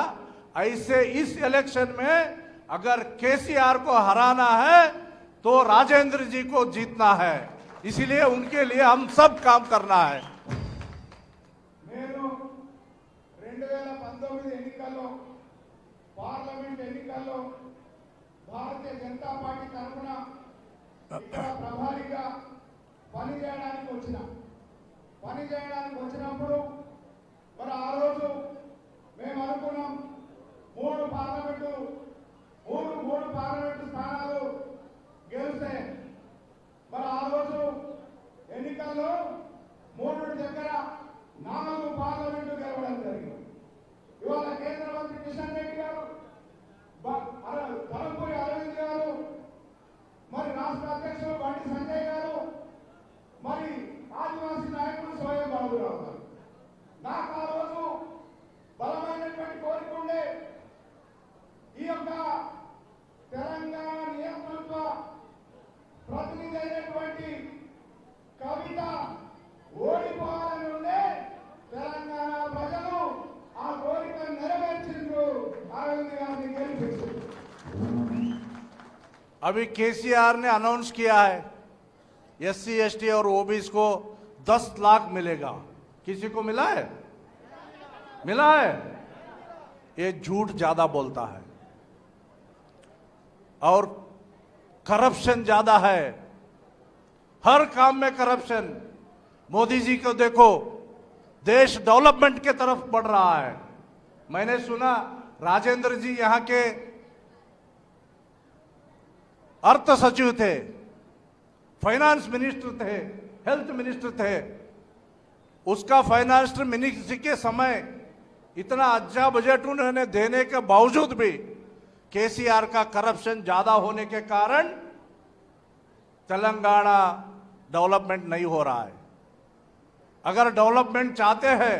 ऐसे इस इलेक्शन में अगर केसीआर को हराना है तो राजेंद्र जी को जीतना है, इसीलिए उनके लिए हम सब काम करना है। నేను 2019 ఎన్నికల్లో, పార్లమెంట్ ఎన్నికల్లో భారతీయ జనతా పార్టీ తరఫున ఇక్కడ ప్రభారీగా పనిచేయడానికి వచ్చినప్పుడు మరి ఆ రోజు మేము అనుకున్నాం 3 పార్లమెంటు స్థానాలు గెలిస్తే, మరి ఆ రోజు ఎన్నికల్లో 3 దగ్గర 4 పార్లమెంటు గెలవడం జరిగింది. ఇవాళ కేంద్ర మంత్రి కిషన్ రెడ్డి గారు अभी केसीआर ने अनाउंस किया है एससी एसटी और ओबीसी को 10 लाख मिलेगा। किसी को मिला है? मिला है? ये झूठ ज्यादा बोलता है और करप्शन ज्यादा है, हर काम में करप्शन। मोदी जी को देखो, देश डेवलपमेंट के तरफ बढ़ रहा है। मैंने सुना राजेंद्र जी यहां के अर्थ सचिव थे, फाइनेंस मिनिस्टर थे, हेल्थ मिनिस्टर थे। उसका फाइनेंस मिनिस्टर के समय इतना अच्छा बजट उन्होंने देने के बावजूद भी केसीआर का करप्शन ज्यादा होने के कारण तेलंगाना डेवलपमेंट नहीं हो रहा है। अगर डेवलपमेंट चाहते हैं,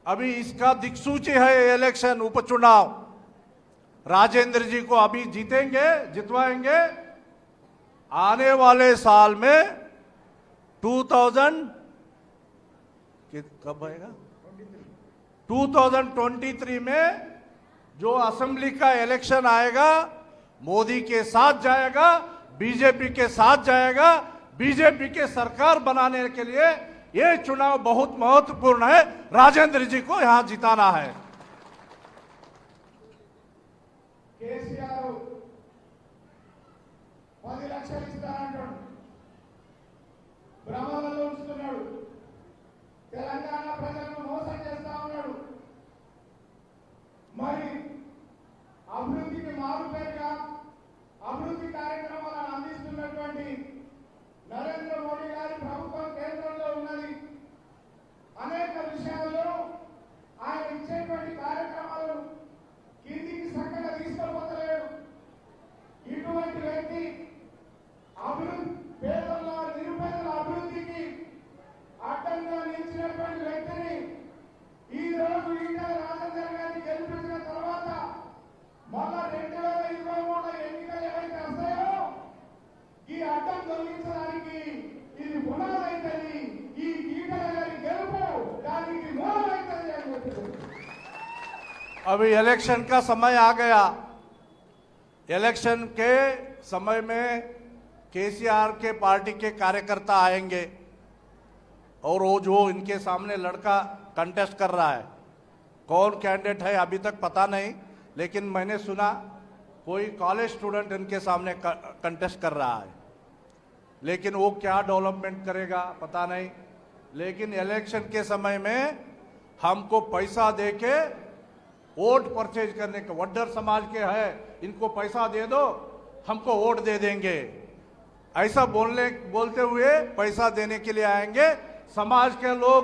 अभी इसका दिक्सूची है इलेक्शन, उपचुनाव। राजेंद्र जी को अभी जीतेंगे, जितवाएंगे। आने वाले साल में 2000 कब आएगा 2023 में जो असेंबली का इलेक्शन आएगा, मोदी के साथ जाएगा, बीजेपी के साथ जाएगा। बीजेपी के सरकार बनाने के लिए यह चुनाव बहुत महत्वपूर्ण है। राजेंद्र जी को यहां जिताना है। కేసీఆర్ 10 లక్షలు ఇస్తానంటాడు, భ్రమలలో ఉంచుతున్నాడు, తెలంగాణ ప్రజలను మోసం చేస్తా ఉన్నాడు। మరి అభివృద్ధికి మారుపేరుగా అభివృద్ధి కార్యక్రమాలను అందిస్తున్నటువంటి నరేంద్ర మోడీ గారి ప్రభుత్వం కేంద్రంలో ఉన్నది। అనేక విషయాల్లో ఆయన ఇచ్చేటువంటి కార్యక్రమాలను కిందికి చక్కగా తీసుకుపోతలేడు। ఇటువంటి వ్యక్తి అభివృద్ధి, పేదల నిరుపేదల అభివృద్ధికి అడ్డంగా నిలిచినటువంటి వ్యక్తిని ఈ రోజు ఈటల రాజేందర్ గారిని గెలిపించిన తర్వాత మళ్ళా 2023 ఎన్నికలు ఏవైతే వస్తాయో ఈ అడ్డం తొలగించడానికి ఇది పునాదైతుంది। ఈ ఈటల గారి గెలుపు దానికి మూలమైతుంది అని చెప్తున్నారు। अभी इलेक्शन का समय आ गया। इलेक्शन के समय में केसीआर के पार्टी के कार्यकर्ता आएंगे और वो जो इनके सामने लड़का कंटेस्ट कर रहा है, कौन कैंडिडेट है अभी तक पता नहीं, लेकिन मैंने सुना कोई कॉलेज स्टूडेंट इनके सामने कंटेस्ट कर रहा है। लेकिन वो क्या डेवलपमेंट करेगा पता नहीं। लेकिन इलेक्शन के समय में हमको पैसा देके वोट परचेज करने का, वड्डर समाज के है, इनको पैसा दे दो हमको वोट दे देंगे, ऐसा बोलते हुए पैसा देने के लिए आएंगे। समाज के लोग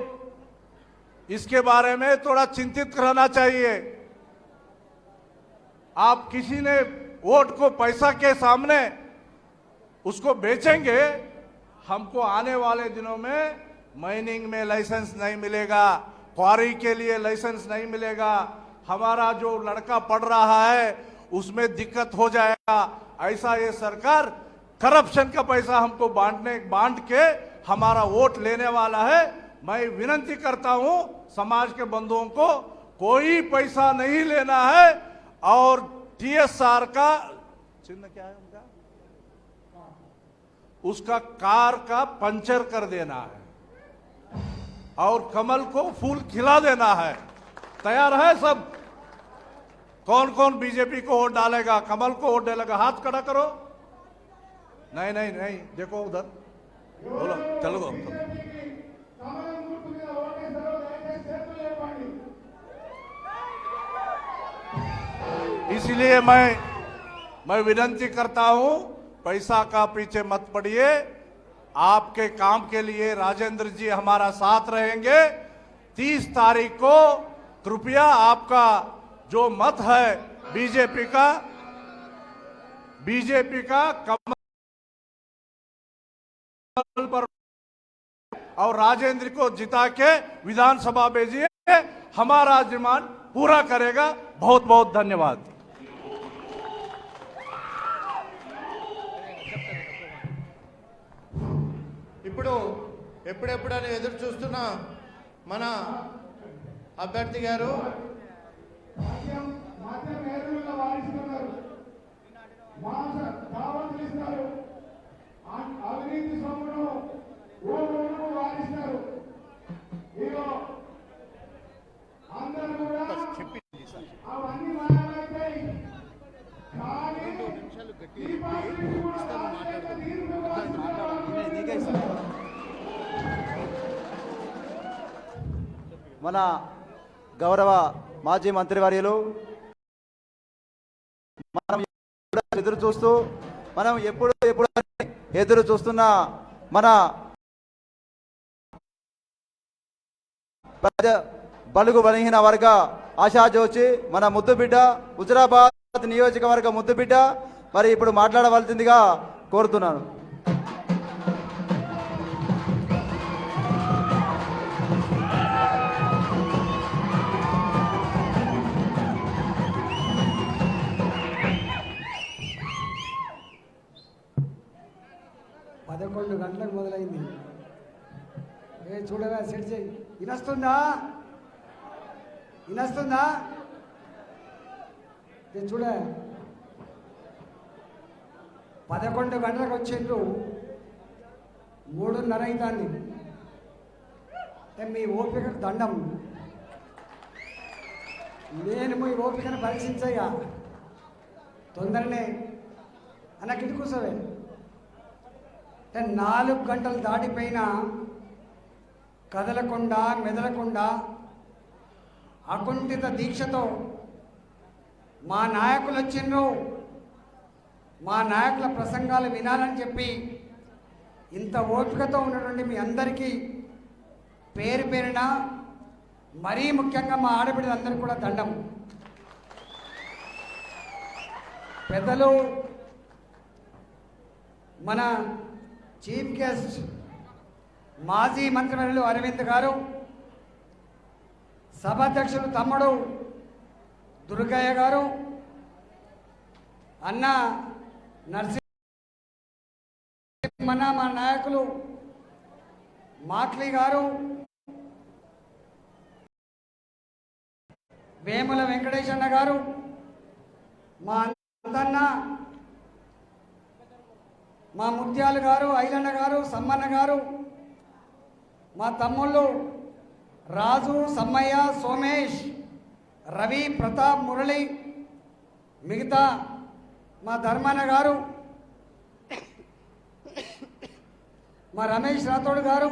इसके बारे में थोड़ा चिंतित रहना चाहिए। आप किसी ने वोट को पैसा के सामने उसको बेचेंगे, हमको आने वाले दिनों में माइनिंग में लाइसेंस नहीं मिलेगा, क्वारी के लिए लाइसेंस नहीं मिलेगा, हमारा जो लड़का पढ़ रहा है उसमें दिक्कत हो जाएगा। ऐसा ये सरकार करप्शन का पैसा हमको बांट के हमारा वोट लेने वाला है। मैं विनती करता हूं समाज के बंधुओं को, कोई पैसा नहीं लेना है और टीएसआर का चिन्ह क्या है उनका, उसका कार का पंचर कर देना है और कमल को फूल खिला देना है। तैयार है सब? कौन कौन बीजेपी को वोट डालेगा, कमल को वोट डालेगा? हाथ खड़ा करो। नहीं नहीं नहीं, देखो उधर, बोलो, चलो इसलिए मैं विनती करता हूं, पैसा का पीछे मत पड़िए। आपके काम के लिए राजेंद्र जी हमारा साथ रहेंगे। 30 तारीख को कृपया आपका जो मत है बीजेपी का कमल पर और राजेंद्र को जिता के विधानसभा भेजिए, हमारा डिमांड पूरा करेगा। बहुत बहुत धन्यवाद। ఇప్పుడు ఎప్పుడెప్పుడని ఎదురు చూస్తున్న మన అభ్యర్థి గారు మద్యం వేరుగా వారిస్తున్నారు। మాంస మన గౌరవ మాజీ మంత్రివర్యులు మనం ఎప్పుడు ఎదురు చూస్తున్న మన బలుగు బలహీన వర్గ ఆశాజ్యోతి మన ముద్దుబిడ్డ హుజురాబాద్ నియోజకవర్గ ముద్దుబిడ్డ మరి ఇప్పుడు మాట్లాడవలసిందిగా కోరుతున్నాను. పదకొండు గంటలకు మొదలైంది. చూడగా సెట్ చేయి. వినస్తుందా? చూడ 11 గంటలకు వచ్చిండ్రు, 3:30 అవుతుంది. మీ ఓపికకు దండం. నేను మీ ఓపికను పరీక్షించయ్యా. తొందరనే అన్నకిటి కూర్చోవే. 4 గంటలు దాటిపోయినా కదలకుండా మెదలకుండా అకుంఠిత దీక్షతో మా నాయకులు వచ్చిండ్రు, మా నాయకుల ప్రసంగాలు వినాలని చెప్పి ఇంత ఓపికతో ఉన్నటువంటి మీ అందరికీ పేరు పేరున మరీ ముఖ్యంగా మా ఆడబిడ్డలందరికీ కూడా దండం. పెద్దలు మన చీఫ్ గెస్ట్ మాజీ మంత్రివర్యులు అరవింద్ గారు, సభాధ్యక్షులు తమ్ముడు దుర్గయ్య గారు, అన్న నరసింహన్న, మా నాయకులు మాక్లీ గారు, వేముల వెంకటేశన్న గారు, మా అందన్న, మా ముత్యాలు గారు, ఐలన్న గారు, సమ్మన్న గారు, మా తమ్ముళ్ళు రాజు, సమ్మయ్య, సోమేష్, రవి, ప్రతాప్, మురళి, మిగతా మా ధర్మన్న గారు, మా రమేష్ రాథోడ్ గారు,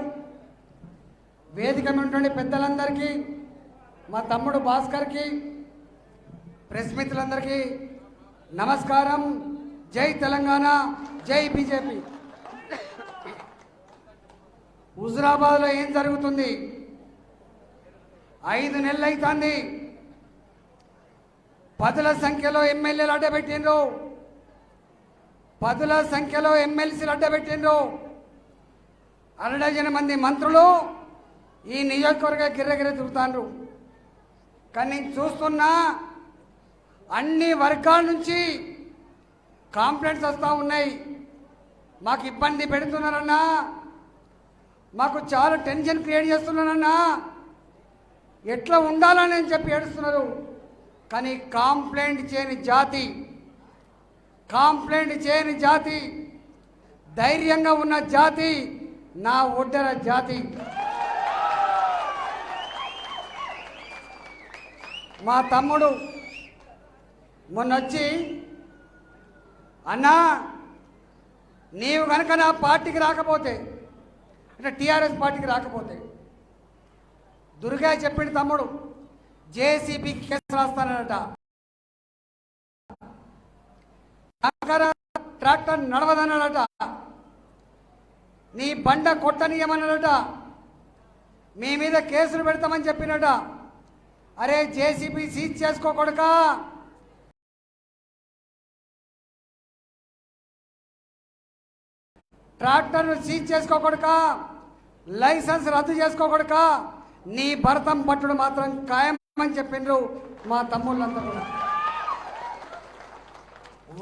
వేదిక ఉన్నటువంటి పెద్దలందరికీ, మా తమ్ముడు భాస్కర్కి, ప్రెస్ మిత్రులందరికీ నమస్కారం. జై తెలంగాణ, జై బీజేపీ. హుజురాబాద్లో ఏం జరుగుతుంది? 5 నెలలు అవుతుంది. 10ల సంఖ్యలో ఎమ్మెల్యేలు అడ్డబెట్టిండ్రు, 10ల సంఖ్యలో ఎమ్మెల్సీలు అడ్డబెట్టిండ్రు. 100 మంది మంత్రులు ఈ నియోజకవర్గ గిర్రగిర తిరుగుతాండ్రు. కానీ నేను చూస్తున్నా అన్ని వర్గాల నుంచి కాంప్లైంట్స్ వస్తూ ఉన్నాయి. మాకు ఇబ్బంది పెడుతున్నారన్నా, మాకు చాలా టెన్షన్ క్రియేట్ చేస్తున్నారన్నా, ఎట్లా ఉండాలని చెప్పి ఏడుస్తున్నారు. కానీ కాంప్లైంట్ చేయని జాతి, ధైర్యంగా ఉన్న జాతి నా ఒడ్డెర జాతి. మా తమ్ముడు మొన్నొచ్చి, అన్నా నీవు కనుక నా పార్టీకి రాకపోతే, అంటే టీఆర్ఎస్ పార్టీకి రాకపోతే, దుర్గా చెప్పిండు తమ్ముడు జేసీబీ కేసు రాస్తానట, ట్రాక్టర్ నడవదన్నాడట, నీ బండ కొట్టనీయమన్నాడట, మీ మీద కేసులు పెడతామని చెప్పినట. అరే జేసీబీ సీజ్ చేసుకోకూడక, ట్రాక్టర్ సీజ్ చేసుకోకూడక, లైసెన్స్ రద్దు చేసుకోకూడక, నీ భరతం పట్టుడు మాత్రం ఖాయమని చెప్పిండ్రు మా తమ్ముళ్ళంతా కూడా.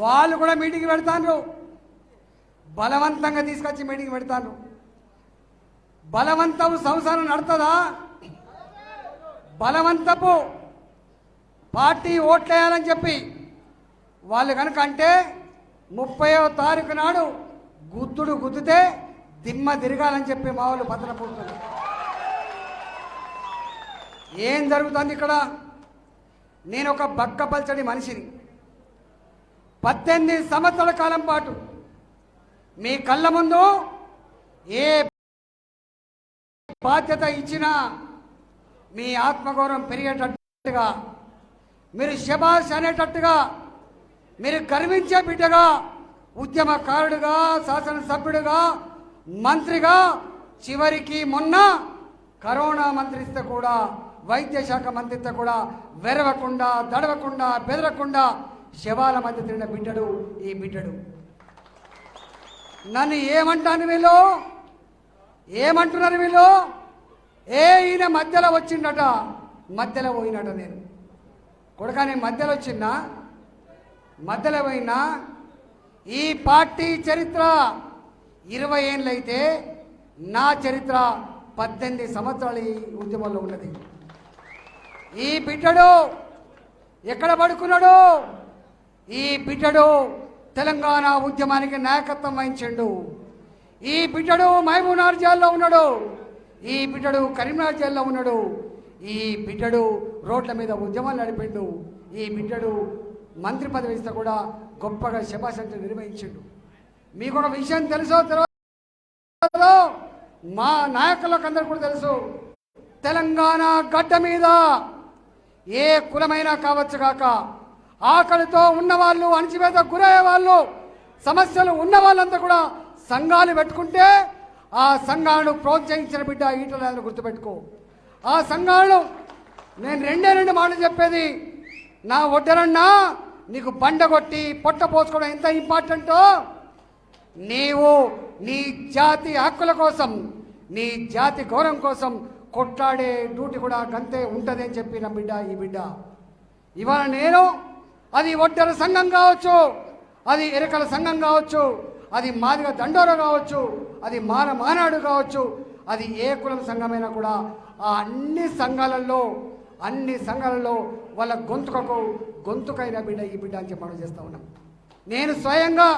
వాళ్ళు కూడా మీటింగ్ పెడతాండ్రు, బలవంతంగా తీసుకొచ్చి మీటింగ్ పెడతాండ్రు. బలవంతపు సంసారం నడుతుందా? బలవంతపు పార్టీ ఓట్లేయాలని చెప్పి వాళ్ళు కనుక అంటే 30వ తారీఖు నాడు గుద్దితే దిమ్మ తిరగాలని చెప్పి మా వాళ్ళు పత్ర పూడుతున్నారు. ఏం జరుగుతుంది ఇక్కడ? నేను ఒక బక్కపల్చడి మనిషిని. 18 సంవత్సరాల కాలం పాటు మీ కళ్ళ ముందు ఏ బాధ్యత ఇచ్చినా మీ ఆత్మగౌరవం పెరిగేటట్టుగా, మీరు శబాష్ అనేటట్టుగా, మీరు గర్వించే బిడ్డగా, ఉద్యమకారుడుగా, శాసనసభ్యుడిగా, మంత్రిగా, చివరికి మొన్న కరోనా మంత్రిస్తే కూడా, వైద్య శాఖ మంత్రిస్తే కూడా వెరవకుండా, దడవకుండా, బెదరకుండా శవాల మధ్య తిరిగిన బిడ్డడు ఈ బిడ్డడు. నన్ను ఏమంటాను వీళ్ళు, ఏమంటున్నారు వీళ్ళు? ఈయన మధ్యలో వచ్చిండట, మధ్యలో పోయినట. నేను కొడుకా, నేను మధ్యలో వచ్చిన్నా, మధ్యలో పోయినా. ఈ పార్టీ చరిత్ర 20 ఏళ్ళు అయితే నా చరిత్ర 18 సంవత్సరాలు ఈ ఉద్యమంలో ఉన్నది. ఈ బిడ్డడు ఎక్కడ పడుకున్నాడు? ఈ బిడ్డడు తెలంగాణ ఉద్యమానికి నాయకత్వం వహించిండు. ఈ బిడ్డడు మహబూబ్నగర్ జైల్లో ఉన్నాడు. ఈ బిడ్డడు కరీంనగర్ జైల్లో ఉన్నాడు. ఈ బిడ్డడు రోడ్ల మీద ఉద్యమాలు నడిపిండు. ఈ బిడ్డడు మంత్రి పదవి ఇస్తే కూడా గొప్పగా శభాషంతో నిర్వహించిండు. మీకు ఒక విషయం తెలుసో తెలియదో, మా నాయకులకు అందరూ కూడా తెలుసు, తెలంగాణ గడ్డ మీద ఏ కులమైనా కావచ్చు కాక, ఆకలితో ఉన్నవాళ్ళు, అణచివేత గురయ్యే వాళ్ళు, సమస్యలు ఉన్న వాళ్ళంతా కూడా సంఘాలు పెట్టుకుంటే ఆ సంఘాలను ప్రోత్సహించిన బిడ్డ ఈటల గుర్తుపెట్టుకో. ఆ సంఘాలను నేను రెండు మాటలు చెప్పేది, నా ఒడ్డరన్నా నీకు బండ కొట్టి పొట్ట పోసుకోవడం ఎంత ఇంపార్టెంటో, నీవు నీ జాతి హక్కుల కోసం, నీ జాతి గౌరవం కోసం కొట్లాడే డ్యూటీ కూడా గంతే ఉంటుంది అని చెప్పిన బిడ్డ ఈ బిడ్డ. ఇవాళ నేను, అది ఒడ్డర సంఘం కావచ్చు, అది ఎరకల సంఘం కావచ్చు, అది మాదిగ దండోర కావచ్చు, అది మానాడు కావచ్చు, అది ఏ కులం సంఘమైనా కూడా ఆ అన్ని సంఘాలలో వాళ్ళ గొంతుకైన బిడ్డ ఈ బిడ్డ అని చెప్పడం చేస్తూ ఉన్నాం. నేను స్వయంగా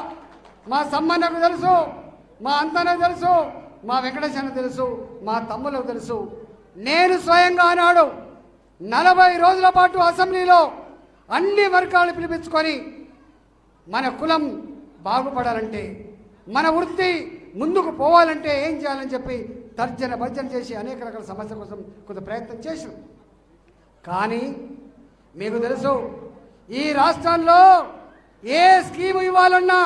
మా సమ్మన్నకు తెలుసు, మా అంతనకు తెలుసు, మా వెంకటేశ్వరకు తెలుసు, మా తమ్ములకు తెలుసు. నేను స్వయంగా ఆనాడు 40 రోజుల పాటు అసెంబ్లీలో అన్ని వర్గాలు పిలిపించుకొని మన కులం బాగుపడాలంటే, మన వృత్తి ముందుకు పోవాలంటే ఏం చేయాలని చెప్పి తర్జన భర్జన చేసి అనేక రకాల సమస్యల కోసం కొంత ప్రయత్నం చేసాం. కానీ మీకు తెలుసు, ఈ రాష్ట్రంలో ఏ స్కీము ఇవ్వాలన్నా,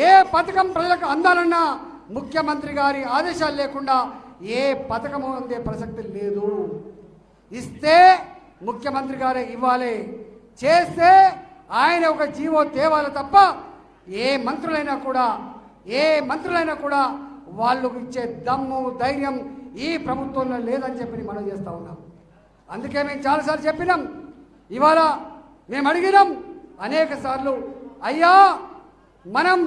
ఏ పథకం ప్రజలకు అందాలన్నా ముఖ్యమంత్రి గారి ఆదేశాలు లేకుండా ఏ పథకము అందే ప్రసక్తి లేదు. ఇస్తే ముఖ్యమంత్రి గారే ఇవ్వాలి, చేస్తే ఆయన ఒక జీవో తేవాలి తప్ప ఏ మంత్రులైనా కూడా వాళ్ళు ఇచ్చే దమ్ము ధైర్యం ఈ ప్రభుత్వంలో లేదని చెప్పి మనం చేస్తూ ఉన్నాం. అందుకే మేము చాలాసార్లు చెప్పినాం, ఇవాళ మేము అడిగినాం అనేక సార్లు, అయ్యా మనం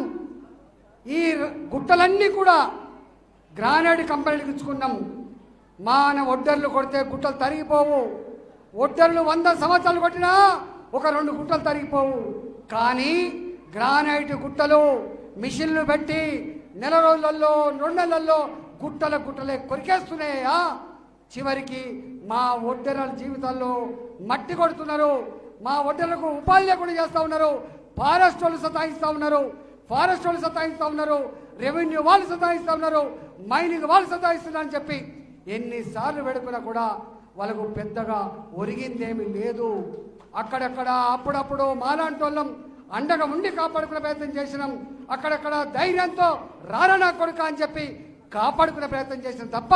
ఈ గుట్టలన్నీ కూడా గ్రానైట్ కంపెనీలకు ఇచ్చుకున్నాం. మన ఒడ్డర్లు కొడితే గుట్టలు తరిగిపోవు. ఒడ్డర్లు 100 సంవత్సరాలు కొట్టినా ఒక 2 గుట్టలు తరిగిపోవు. కానీ గ్రానైట్ గుట్టలు మిషన్లు పెట్టి నెల రోజులలో 2 నెలల్లో గుట్టలే కొరికేస్తున్నాయా. చివరికి మా ఒడ్డెరల జీవితాల్లో మట్టి కొడుతున్నారు. మా ఒడ్డెరకు ఉపాధి లేకుండా చేస్తూ ఉన్నారు. ఫారెస్ట్ వాళ్ళు సతాయిస్తూ ఉన్నారు, రెవెన్యూ వాళ్ళు సతాయిస్తూ ఉన్నారు, మైనింగ్ వాళ్ళు సతాయిస్తున్నారని చెప్పి ఎన్నిసార్లు వేడుకున్నా కూడా వాళ్ళకు పెద్దగా ఒరిగిందేమీ లేదు. అక్కడక్కడ అప్పుడప్పుడు మాలాంటి వాళ్ళం అండగా ఉండి కాపాడుకునే ప్రయత్నం చేసినాం. అక్కడక్కడ ధైర్యంతో రానా కొడుక అని చెప్పి కాపాడుకునే ప్రయత్నం చేసినాం తప్ప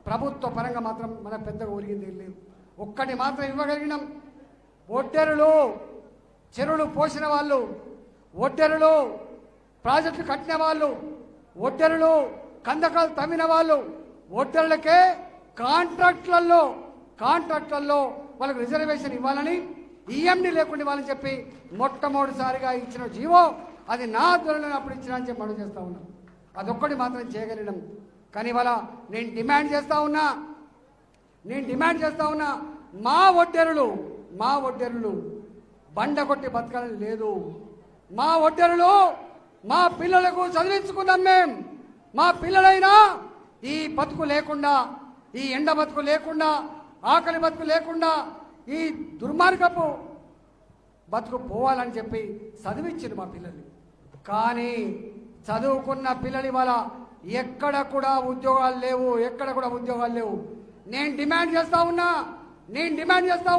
ప్రభుత్వ పరంగా మాత్రం మన పెద్దగా ఒరిగింది లేదు. ఒక్కటి మాత్రం ఇవ్వగలిగినాం, ఒడ్డెరులు చెరువులు పోసిన వాళ్ళు, ఒడ్డెరులు ప్రాజెక్టులు కట్టిన వాళ్ళు, ఒడ్డెరులు కందకాలు తవ్విన వాళ్ళు, ఒడ్డెరులకే కాంట్రాక్ట్లలో వాళ్ళకు రిజర్వేషన్ ఇవ్వాలని, ఈఎండి లేకుండా ఇవ్వాలని చెప్పి మొట్టమొదటిసారిగా ఇచ్చిన జీవో అది నా త్వరలో అప్పుడు ఇచ్చిన అని చెప్పి మనం చేస్తూ ఉన్నాం. అదొక్కటి మాత్రం చేయగలిగినాం. కానీ ఇవాళ నేను డిమాండ్ చేస్తూ ఉన్నా మా ఒడ్డెరులు బండ కొట్టి బతకాలని లేదు. మా ఒడ్డెరులు మా పిల్లలకు చదివించుకున్నాం. మేము మా పిల్లలైనా ఈ బతుకు లేకుండా, ఈ ఎండ బతుకు లేకుండా, ఆకలి బతుకు లేకుండా, ఈ దుర్మార్గపు బతుకు పోవాలని చెప్పి చదివించింది మా పిల్లల్ని. కానీ చదువుకున్న పిల్లలు ఇవాళ ఎక్కడ కూడా ఉద్యోగాలు లేవు, ఎక్కడ కూడా ఉద్యోగాలు లేవు. నేను డిమాండ్ చేస్తా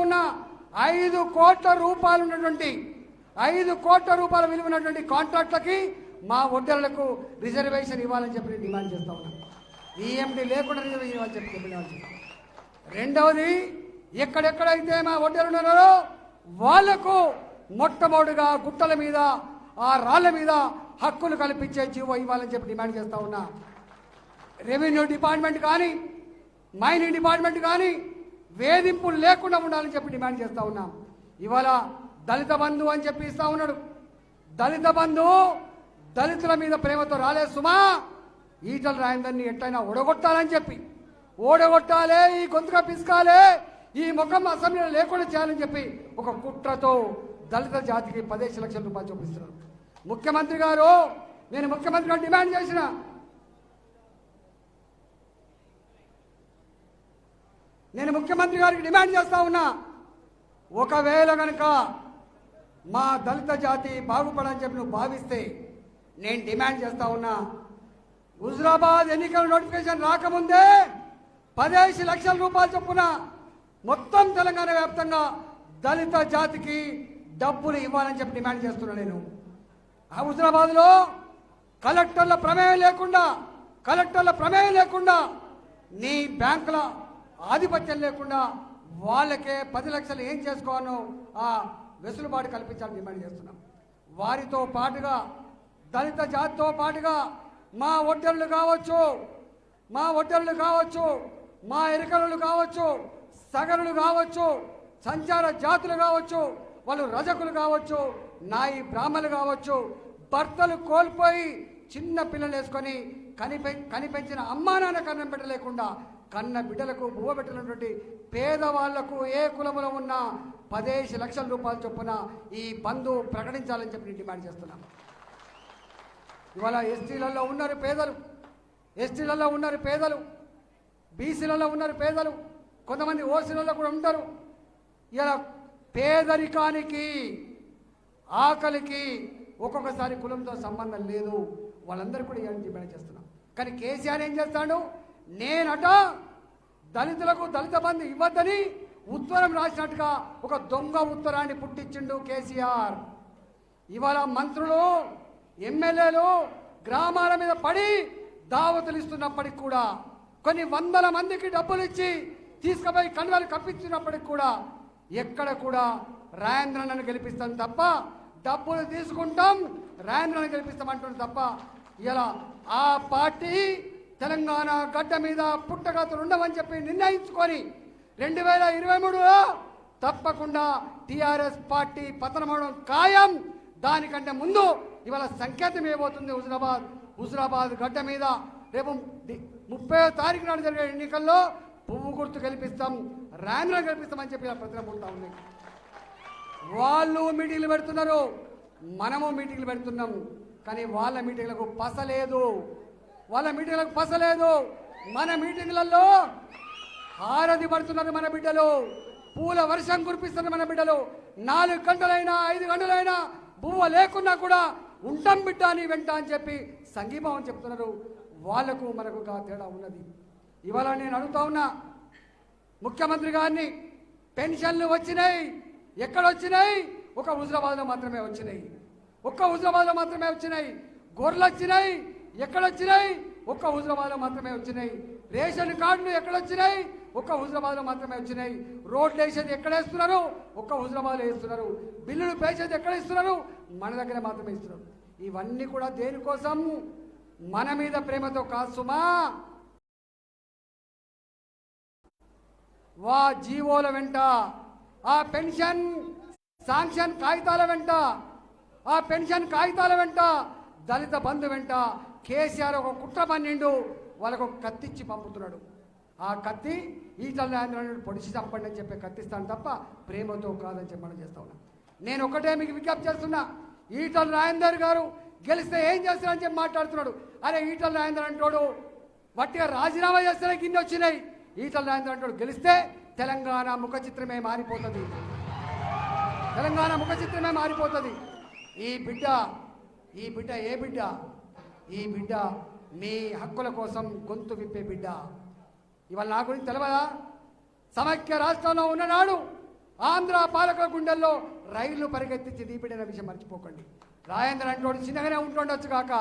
ఉన్నా 5 కోట్ల రూపాయలు ఉన్నటువంటి 5 కోట్ల రూపాయల విలువ ఉన్నటువంటి కాంట్రాక్ట్లకి మా ఒడ్డర్లకు రిజర్వేషన్ ఇవ్వాలని చెప్పి నేను డిమాండ్ చేస్తా ఉన్నా. ఈఎండి లేకుండా రిజర్వేషన్ ఇవ్వాలని చెప్పి డిమాండ్ చేస్తాం. రెండవది, ఎక్కడెక్కడైతే మా ఒడ్డర్లు ఉన్నారో వాళ్లకు మొట్టమొదటిగా గుట్టల మీద ఆ రాళ్ల మీద హక్కులు కల్పించే జీవో ఇవ్వాలని చెప్పి డిమాండ్ చేస్తా ఉన్నా. రెవెన్యూ డిపార్ట్మెంట్ కానీ మైనింగ్ డిపార్ట్మెంట్ కానీ వేధింపులు లేకుండా ఉండాలని చెప్పి డిమాండ్ చేస్తా ఉన్నాం. ఇవాళ దళిత బంధు అని చెప్పి ఇస్తా ఉన్నాడు. దళిత బంధు దళితుల మీద ప్రేమతో రాలే సుమా, ఈటల రాయందరిని ఎట్లయినా ఓడగొట్టాలని చెప్పి ఓడగొట్టాలే, ఈ గొంతుగా పిసుకాలే, ఈ ముఖం అసెంబ్లీలో లేకుండా చేయాలని చెప్పి ఒక కుట్రతో దళిత జాతికి 15 లక్షల రూపాయలు చూపిస్తున్నారు. ముఖ్యమంత్రి గారు, నేను ముఖ్యమంత్రి గారు డిమాండ్ చేసిన, నేను ముఖ్యమంత్రి గారికి డిమాండ్ చేస్తా ఉన్నా, ఒకవేళ కనుక మా దళిత జాతి బాగుపడని చెప్పి నువ్వు భావిస్తే నేను డిమాండ్ చేస్తా ఉన్నా, హుజురాబాద్ ఎన్నికల నోటిఫికేషన్ రాకముందే 15 లక్షల రూపాయలు చొప్పున మొత్తం తెలంగాణ వ్యాప్తంగా దళిత జాతికి డబ్బులు ఇవ్వాలని చెప్పి డిమాండ్ చేస్తున్నా. నేను హుజురాబాద్లో కలెక్టర్ల ప్రమేయం లేకుండా నీ బ్యాంకుల ఆధిపత్యం లేకుండా వాళ్ళకే 10 లక్షలు ఏం చేసుకోవాలో ఆ వెసులుబాటు కల్పించాలని డిమాండ్ చేస్తున్నాం. వారితో పాటుగా దళిత జాతితో పాటుగా మా ఒడ్డర్లు కావచ్చు, మా ఎరకలు కావచ్చు, సగరులు కావచ్చు, సంచార జాతులు కావచ్చు, వాళ్ళు రజకులు కావచ్చు, నాయి బ్రాహ్మణులు కావచ్చు, భర్తలు కోల్పోయి చిన్న పిల్లలు వేసుకొని కనిపెంచిన అమ్మా నాన్న కన్నం పెట్టలేకుండా కన్న బిడ్డలకు బువ్వ పెట్టినటువంటి పేదవాళ్లకు ఏ కులములో ఉన్న 15 లక్షల రూపాయలు చొప్పున ఈ బంధు ప్రకటించాలని చెప్పి డిమాండ్ చేస్తున్నాం. ఇవాళ ఎస్టీలలో ఉన్నారు పేదలు, బీసీలలో ఉన్నారు పేదలు, కొంతమంది ఓసీలలో కూడా ఉంటారు. ఇలా పేదరికానికి ఆకలికి ఒక్కొక్కసారి కులంతో సంబంధం లేదు, వాళ్ళందరూ కూడా ఇవన్నీ డిమాండ్ చేస్తున్నాం. కానీ కేసీఆర్ ఏం చేస్తాడు, నేనట దళితులకు దళిత బంధు ఇవ్వద్దని ఉత్తరం రాసినట్టుగా ఒక దొంగ ఉత్తరాన్ని పుట్టించిండు కేసీఆర్. ఇవాళ మంత్రులు ఎమ్మెల్యేలు గ్రామాల మీద పడి దావతులు ఇస్తున్నప్పటికి కూడా, కొన్ని వందల మందికి డబ్బులు ఇచ్చి తీసుకుపోయి కండువాలు కప్పించినప్పటికి కూడా ఎక్కడ కూడా రాజేంద్రన్నను గెలిపిస్తాం తప్ప, డబ్బులు తీసుకుంటాం రాజేంద్రను గెలిపిస్తామంటుంది తప్ప, ఇలా ఆ పార్టీ తెలంగాణ గడ్డ మీద పుట్టగతులు ఉండవని చెప్పి నిర్ణయించుకొని 2023లో తప్పకుండా టీఆర్ఎస్ పార్టీ పతనమవడం ఖాయం. దానికంటే ముందు ఇవాళ సంకేతం ఏమవుతుంది, హుజురాబాద్ గడ్డ మీద రేపు 30వ తారీఖు నాడు జరిగే ఎన్నికల్లో పువ్వు గుర్తు గెలిపిస్తాం, రాజేంద్రను గెలిపిస్తామని చెప్పి పత్రం ఉంటా ఉంది. వాళ్ళు మీటింగ్లు పెడుతున్నారు, మనము మీటింగ్లు పెడుతున్నాం, కానీ వాళ్ళ మీటింగ్లకు పసలేదు. మన మీటింగ్లలో హారతి పడుతున్నారు మన బిడ్డలు, పూల వర్షం కురిపిస్తున్నారు మన బిడ్డలు. 4 గంటలైనా 5 గంటలైనా బువ్వ లేకున్నా కూడా ఉంటాం బిడ్డ నీ వెంట అని చెప్పి సంఘీభావం చెప్తున్నారు. వాళ్లకు మనకు తేడా ఉన్నది. ఇవాళ నేను అడుగుతా ఉన్నా ముఖ్యమంత్రి గారిని, పెన్షన్లు వచ్చినాయి, ఎక్కడొచ్చినాయి? ఒక హుజురాబాద్లో మాత్రమే వచ్చినాయి. గొర్రెలు వచ్చినాయి, ఎక్కడొచ్చినాయి? ఒక్క హుజురాబాద్లో మాత్రమే వచ్చినాయి. రేషన్ కార్డులు ఎక్కడొచ్చినాయి? ఒక్క హుజురాబాద్లో మాత్రమే వచ్చినాయి. రోడ్లు వేసేది ఎక్కడ వేస్తున్నారు? ఒక్క హుజురాబాద్లో వేస్తున్నారు. బిల్లులు పేసేది ఎక్కడ ఇస్తున్నారు? మన దగ్గర మాత్రమే ఇస్తున్నారు. ఇవన్నీ కూడా దేనికోసం? మన మీద ప్రేమతో కాదు సుమా, వా జీవోల వెంట, ఆ పెన్షన్ శాంక్షన్ కాగితాల వెంట, దళిత బంధు వెంట కేసీఆర్ ఒక కుట్ర పన్నెండు వాళ్ళకు కత్తిచ్చి పంపుతున్నాడు. ఆ కత్తి ఈటల రాజేంద్రను పొడిచి చంపండి అని చెప్పి కత్తిస్తాను తప్ప ప్రేమతో కాదని చెప్పి మనం చేస్తా ఉన్నాం. నేను ఒకటే మీకు విజ్ఞప్తి చేస్తున్నా, ఈటల రాజేందర్ గారు గెలిస్తే ఏం చేస్తారని చెప్పి మాట్లాడుతున్నాడు. అరే ఈటల రాజేందర్ అంటాడు వట్టిగా రాజీనామా చేస్తేనే కింద వచ్చినాయి. ఈటల రాజేందర్ అంటాడు గెలిస్తే తెలంగాణ ముఖ చిత్రమే మారిపోతుంది. తెలంగాణ ముఖ చిత్రమే మారిపోతుంది. ఈ బిడ్డ ఏ బిడ్డ? ఈ బిడ్డ మీ హక్కుల కోసం గొంతు విప్పే బిడ్డ. ఇవాళ నా గురించి తెలియదా? సమైక్య రాష్ట్రంలో ఉన్ననాడు ఆంధ్ర పాలకుల గుండెల్లో రైళ్లు పరిగెత్తించి దీపిడిన విషయం మర్చిపోకండి. రాజేంద్ర అంటోడు చిన్నగానే ఉంటుండొచ్చు కాక,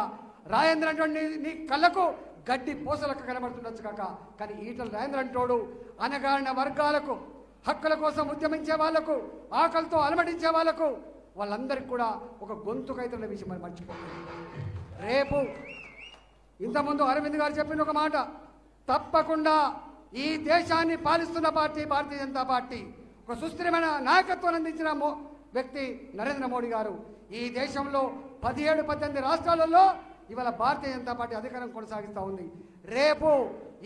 రాజేంద్ర అంటోడు నీ కళ్ళకు గడ్డి పూసలకు కనబడుతుండొచ్చు కాక, కానీ ఈటల రాజేంద్ర అంటోడు అనగారిన వర్గాలకు, హక్కుల కోసం ఉద్యమించే వాళ్లకు, ఆకలితో అలమటించే వాళ్లకు, వాళ్ళందరికీ కూడా ఒక గొంతుకైతున్న విషయం మరి మర్చిపోకండి. రేపు ఇంతకుముందు అరవింద్ గారు చెప్పిన ఒక మాట, తప్పకుండా ఈ దేశాన్ని పాలిస్తున్న పార్టీ భారతీయ జనతా పార్టీ, ఒక సుస్థిరమైన నాయకత్వం అందించిన వ్యక్తి నరేంద్ర మోడీ గారు. ఈ దేశంలో 17-18 రాష్ట్రాలలో ఇవాళ భారతీయ జనతా పార్టీ అధికారం కొనసాగిస్తూ ఉంది. రేపు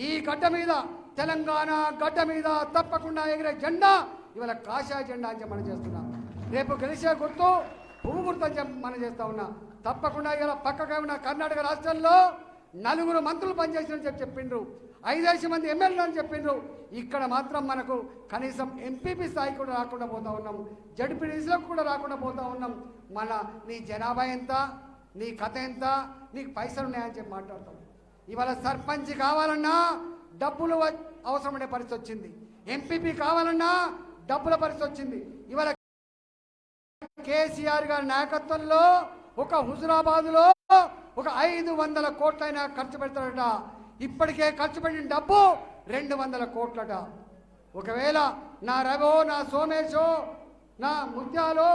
ఈ గడ్డ మీద, తెలంగాణ గడ్డ మీద తప్పకుండా ఎగిరే జెండా ఇవాళ కాషాయ జెండా అని మనం చేస్తున్నాం. రేపు గెలిచే గుర్తు పువ్వు గుర్తు అని మనం చేస్తూ ఉన్నాం. తప్పకుండా ఇలా పక్కగా ఉన్న కర్ణాటక రాష్ట్రంలో 4 మంత్రులు పనిచేసినని చెప్పిండ్రు, 5 మంది ఎమ్మెల్యేలు అని చెప్పిండ్రు. ఇక్కడ మాత్రం మనకు కనీసం ఎంపీపీ స్థాయి కూడా రాకుండా పోతా ఉన్నాం, జడ్పీటీసీలకు కూడా రాకుండా పోతా ఉన్నాం. నీ జనాభా ఎంత, నీ కథ ఎంత, నీకు పైసలు ఉన్నాయని చెప్పి మాట్లాడతాం. ఇవాళ సర్పంచ్ కావాలన్నా డబ్బులు అవసరమనే పరిస్థితి వచ్చింది, ఎంపీపీ కావాలన్నా డబ్బుల పరిస్థితి వచ్చింది. ఇవాళ కేసీఆర్ గారి నాయకత్వంలో ఒక హుజురాబాద్లో ఒక 500 కోట్లైనా ఖర్చు పెడతాడట. ఇప్పటికే ఖర్చు పెట్టిన డబ్బు 200 కోట్లట. ఒకవేళ నా రవో, నా సోమేశో, నా ముత్యాలో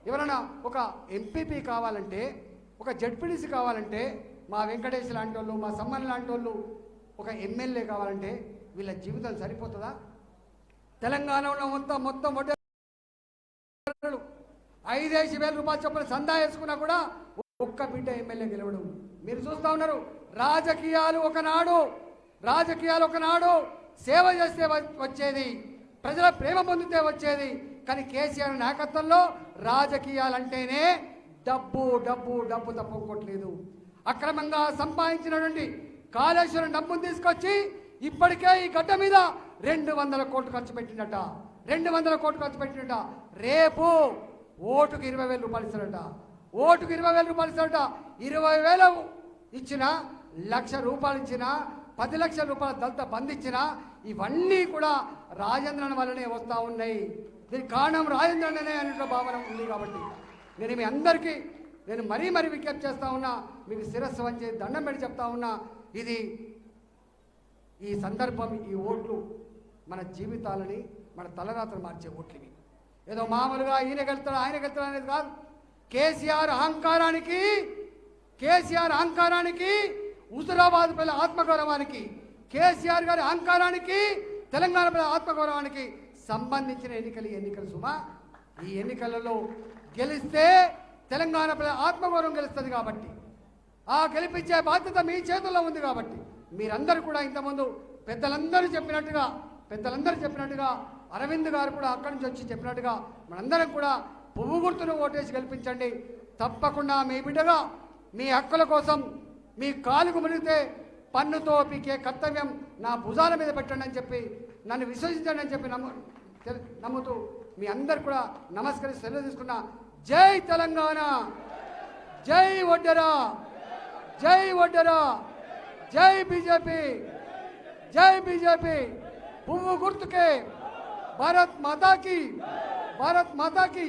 ఎవరైనా ఒక ఎంపీపీ కావాలంటే, ఒక జడ్పీటీసీ కావాలంటే, మా వెంకటేష్ లాంటి వాళ్ళు, మా సమ్మన్ లాంటి వాళ్ళు ఒక ఎమ్మెల్యే కావాలంటే వీళ్ళ జీవితం సరిపోతుందా? తెలంగాణలో మొత్తం 5,000 రూపాయలు చొప్పున సందా వేసుకున్నా కూడా ఒక్క బిడ్డ ఎమ్మెల్యే గెలవడం మీరు చూస్తూ ఉన్నారు. రాజకీయాలు ఒకనాడు సేవ చేస్తే వచ్చేది, ప్రజల ప్రేమ పొందితే వచ్చేది. కానీ కేసీఆర్ నాయకత్వంలో రాజకీయాలంటేనే డబ్బు డబ్బు డబ్బు తప్పుకోవట్లేదు. అక్రమంగా సంపాదించినటువంటి కాళేశ్వరం డబ్బును తీసుకొచ్చి ఇప్పటికే ఈ గడ్డ మీద 200 కోట్లు ఖర్చు పెట్టినట. 200 కోట్లు ఖర్చు పెట్టినట. రేపు ఓటుకు 20,000 రూపాయలు ఇస్తారట. ఓటుకు 20,000 రూపాయలు ఇస్తారట. 20,000 ఇచ్చినా, 1,00,000 రూపాయలు ఇచ్చినా, 10 లక్షల రూపాయల దళిత బంద్ ఇచ్చినా ఇవన్నీ కూడా రాజేంద్రన్ వల్లనే వస్తూ ఉన్నాయి. దీనికి కారణం రాజేంద్రనే అనే భావన ఉంది. కాబట్టి నేను మీ అందరికీ మరీ విజ్ఞప్తి చేస్తా ఉన్నా, మీకు శిరస్సు వంచి దండం పెట్టి చెప్తా ఉన్నా, ఇది ఈ సందర్భం, ఈ ఓట్లు మన జీవితాలని, మన తలరాత్రులు మార్చే ఓట్లు ఇవి. ఏదో మామూలుగా ఆయన గెలుతాడు అనేది కాదు. కేసీఆర్ అహంకారానికి, హుజురాబాద్ ప్రజల ఆత్మగౌరవానికి, కేసీఆర్ గారి అహంకారానికి, తెలంగాణ ప్రజల ఆత్మగౌరవానికి సంబంధించిన ఎన్నికలు సుమా. ఈ ఎన్నికలలో గెలిస్తే తెలంగాణ ప్రజల ఆత్మగౌరవం గెలుస్తుంది. కాబట్టి ఆ గెలిపించే బాధ్యత మీ చేతుల్లో ఉంది. కాబట్టి మీరందరూ కూడా ఇంతకుముందు పెద్దలందరూ చెప్పినట్టుగా అరవింద్ గారు కూడా అక్కడి నుంచి వచ్చి చెప్పినట్టుగా మనందరం కూడా పువ్వు గుర్తును ఓటేసి గెలిపించండి. తప్పకుండా మీ బిడ్డగా మీ హక్కుల కోసం మీ కాలుకు మునిగితే పన్నుతో పీకే కర్తవ్యం నా భుజాల మీద పెట్టండి అని చెప్పి, నన్ను విశ్వసించండి అని చెప్పి నమ్ముతూ మీ అందరు కూడా నమస్కరించి సెలవు తీసుకున్నా. జై తెలంగాణ, జై వడ్డెరా, జై వడ్డెరా, జై బీజేపీ, జై బీజేపీ. పువ్వు గుర్తుకే. భారత్ మాతా కీ, భారత్ మాతా కీ.